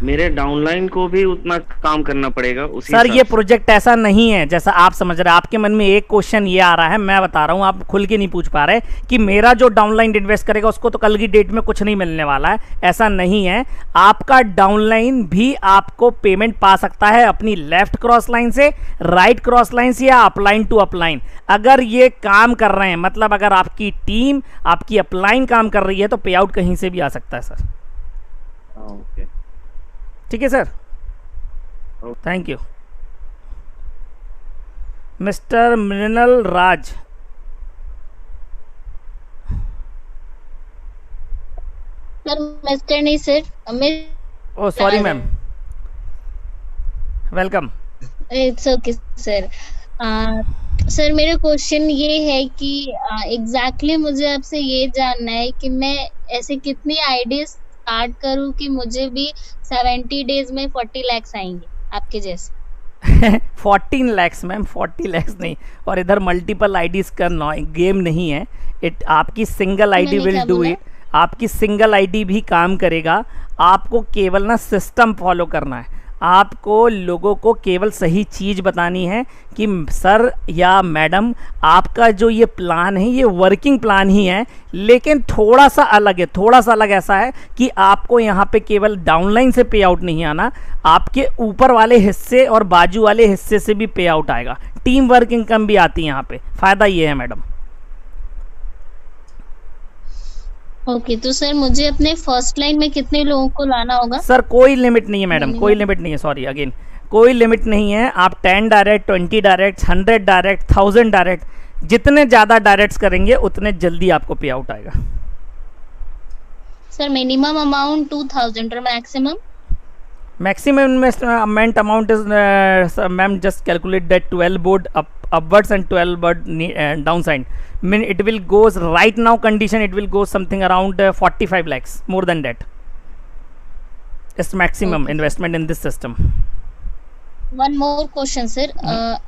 मेरे डाउनलाइन को भी उतना काम करना पड़ेगा उसी सर ये प्रोजेक्ट ऐसा नहीं है जैसा आप समझ रहे हैं। आपके मन में एक क्वेश्चन ये आ रहा है, मैं बता रहा हूँ, आप खुल के नहीं पूछ पा रहे कि मेरा जो डाउनलाइन इन्वेस्ट करेगा उसको तो कल की डेट में कुछ नहीं मिलने वाला है। ऐसा नहीं है, आपका डाउनलाइन भी आपको पेमेंट पा सकता है अपनी लेफ्ट क्रॉस लाइन से, राइट क्रॉस लाइन से, या अपलाइन टू अपलाइन। अगर ये काम कर रहे हैं, मतलब अगर आपकी टीम आपकी अपलाइन काम कर रही है तो पे आउट कहीं से भी आ सकता है सर। ओके ठीक है sir, thank you. Mister Mrinal Raj. Sir mister नहीं sir, oh sorry ma'am, welcome. It's okay sir. Sir मेरा क्वेश्चन ये है कि एग्जैक्टली मुझे आपसे ये जानना है कि मैं ऐसे कितनी आईडीज स्टार्ट करूं कि मुझे भी 70 डेज में 40 लाख आएंगे आपके जैसे। 14 लाख मैम, 40 लाख नहीं। और इधर मल्टीपल आईडीज का गेम नहीं है, इट आपकी single ID will do it. आपकी सिंगल आईडी भी काम करेगा, आपको केवल ना सिस्टम फॉलो करना है। आपको लोगों को केवल सही चीज़ बतानी है कि सर या मैडम आपका जो ये प्लान है ये वर्किंग प्लान ही है, लेकिन थोड़ा सा अलग है। थोड़ा सा अलग ऐसा है कि आपको यहाँ पे केवल डाउनलाइन से पे आउट नहीं आना, आपके ऊपर वाले हिस्से और बाजू वाले हिस्से से भी पे आउट आएगा। टीम वर्क इनकम भी आती है यहाँ पे, फ़ायदा ये है मैडम। ओके तो सर मुझे अपने फर्स्ट लाइन में कितने लोगों को लाना होगा? सर कोई लिमिट नहीं है मैडम, कोई लिमिट नहीं है, सॉरी अगेन कोई लिमिट नहीं है। आप 10 डायरेक्ट, 20 डायरेक्ट, 100 डायरेक्ट, 1000 डायरेक्ट, जितने ज़्यादा डायरेक्ट करेंगे उतने जल्दी आपको पे आउट आएगा। सर मिनिमम अमाउंट 2000 और maximum? Maximum investment amount is ma'am just calculate that 12 board upwards and 12 board downside. Mean it will goes right now condition it will go something around 45 lakhs, more than that. It's maximum investment in this system. One more question sir,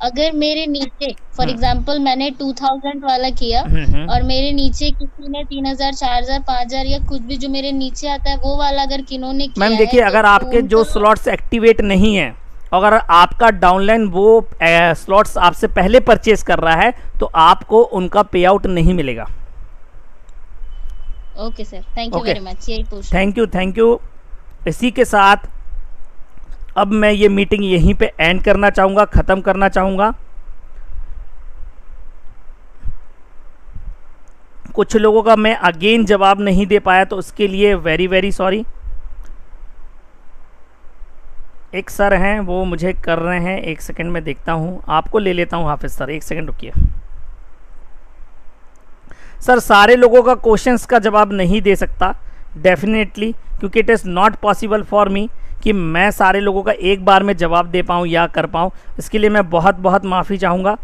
अगर मेरे नीचे for example मैंने 2000 वाला किया और मेरे नीचे किसी ने 3000, 4000, 5000 या कुछ भी जो मेरे नीचे आता है वो वाला अगर किन्होंने किया मैम देखिए, अगर आपके जो स्लॉट्स एक्टिवेट नहीं है, अगर आपका डाउनलाइन वो स्लॉट्स आपसे पहले परचेज कर रहा है तो आपको उनका पे आउट नहीं मिलेगा। Okay sir, thank you very much. यही पूछ, थैंक यू। इसी के साथ अब मैं ये मीटिंग यहीं पे एंड करना चाहूँगा, ख़त्म करना चाहूँगा। कुछ लोगों का मैं अगेन जवाब नहीं दे पाया तो उसके लिए वेरी वेरी सॉरी। एक सर हैं वो मुझे कर रहे हैं, एक सेकंड में देखता हूँ, आपको ले लेता हूँ हाफिज सर, एक सेकंड रुकिए। सर सारे लोगों का क्वेश्चंस का जवाब नहीं दे सकता डेफिनेटली, क्योंकि it is not possible for me कि मैं सारे लोगों का एक बार में जवाब दे पाऊँ या कर पाऊँ। इसके लिए मैं बहुत बहुत माफ़ी चाहूँगा,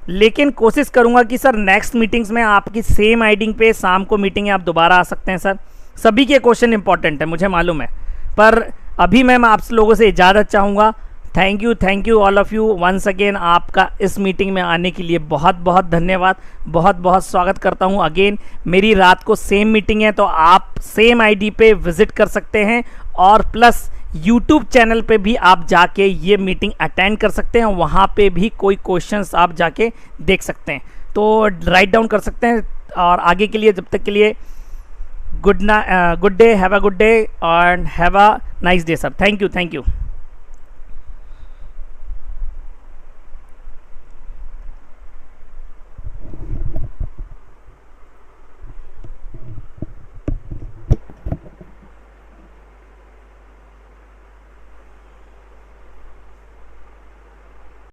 लेकिन कोशिश करूँगा कि सर नेक्स्ट मीटिंग्स में आपकी सेम आईडी पे शाम को मीटिंग है, आप दोबारा आ सकते हैं सर। सभी के क्वेश्चन इंपॉर्टेंट है मुझे मालूम है, पर अभी मैं आप लोगों से इजाज़त चाहूँगा। Thank you all of you once again. आपका इस मीटिंग में आने के लिए बहुत बहुत धन्यवाद, बहुत बहुत स्वागत करता हूँ। अगेन मेरी रात को सेम मीटिंग है तो आप सेम आईडी पे विज़िट कर सकते हैं, और प्लस यूट्यूब चैनल पे भी आप जाके ये मीटिंग अटेंड कर सकते हैं, वहाँ पे भी कोई क्वेश्चंस आप जाके देख सकते हैं, तो राइट डाउन कर सकते हैं। और आगे के लिए जब तक के लिए good day, have a good day and have a nice day sir. Thank you.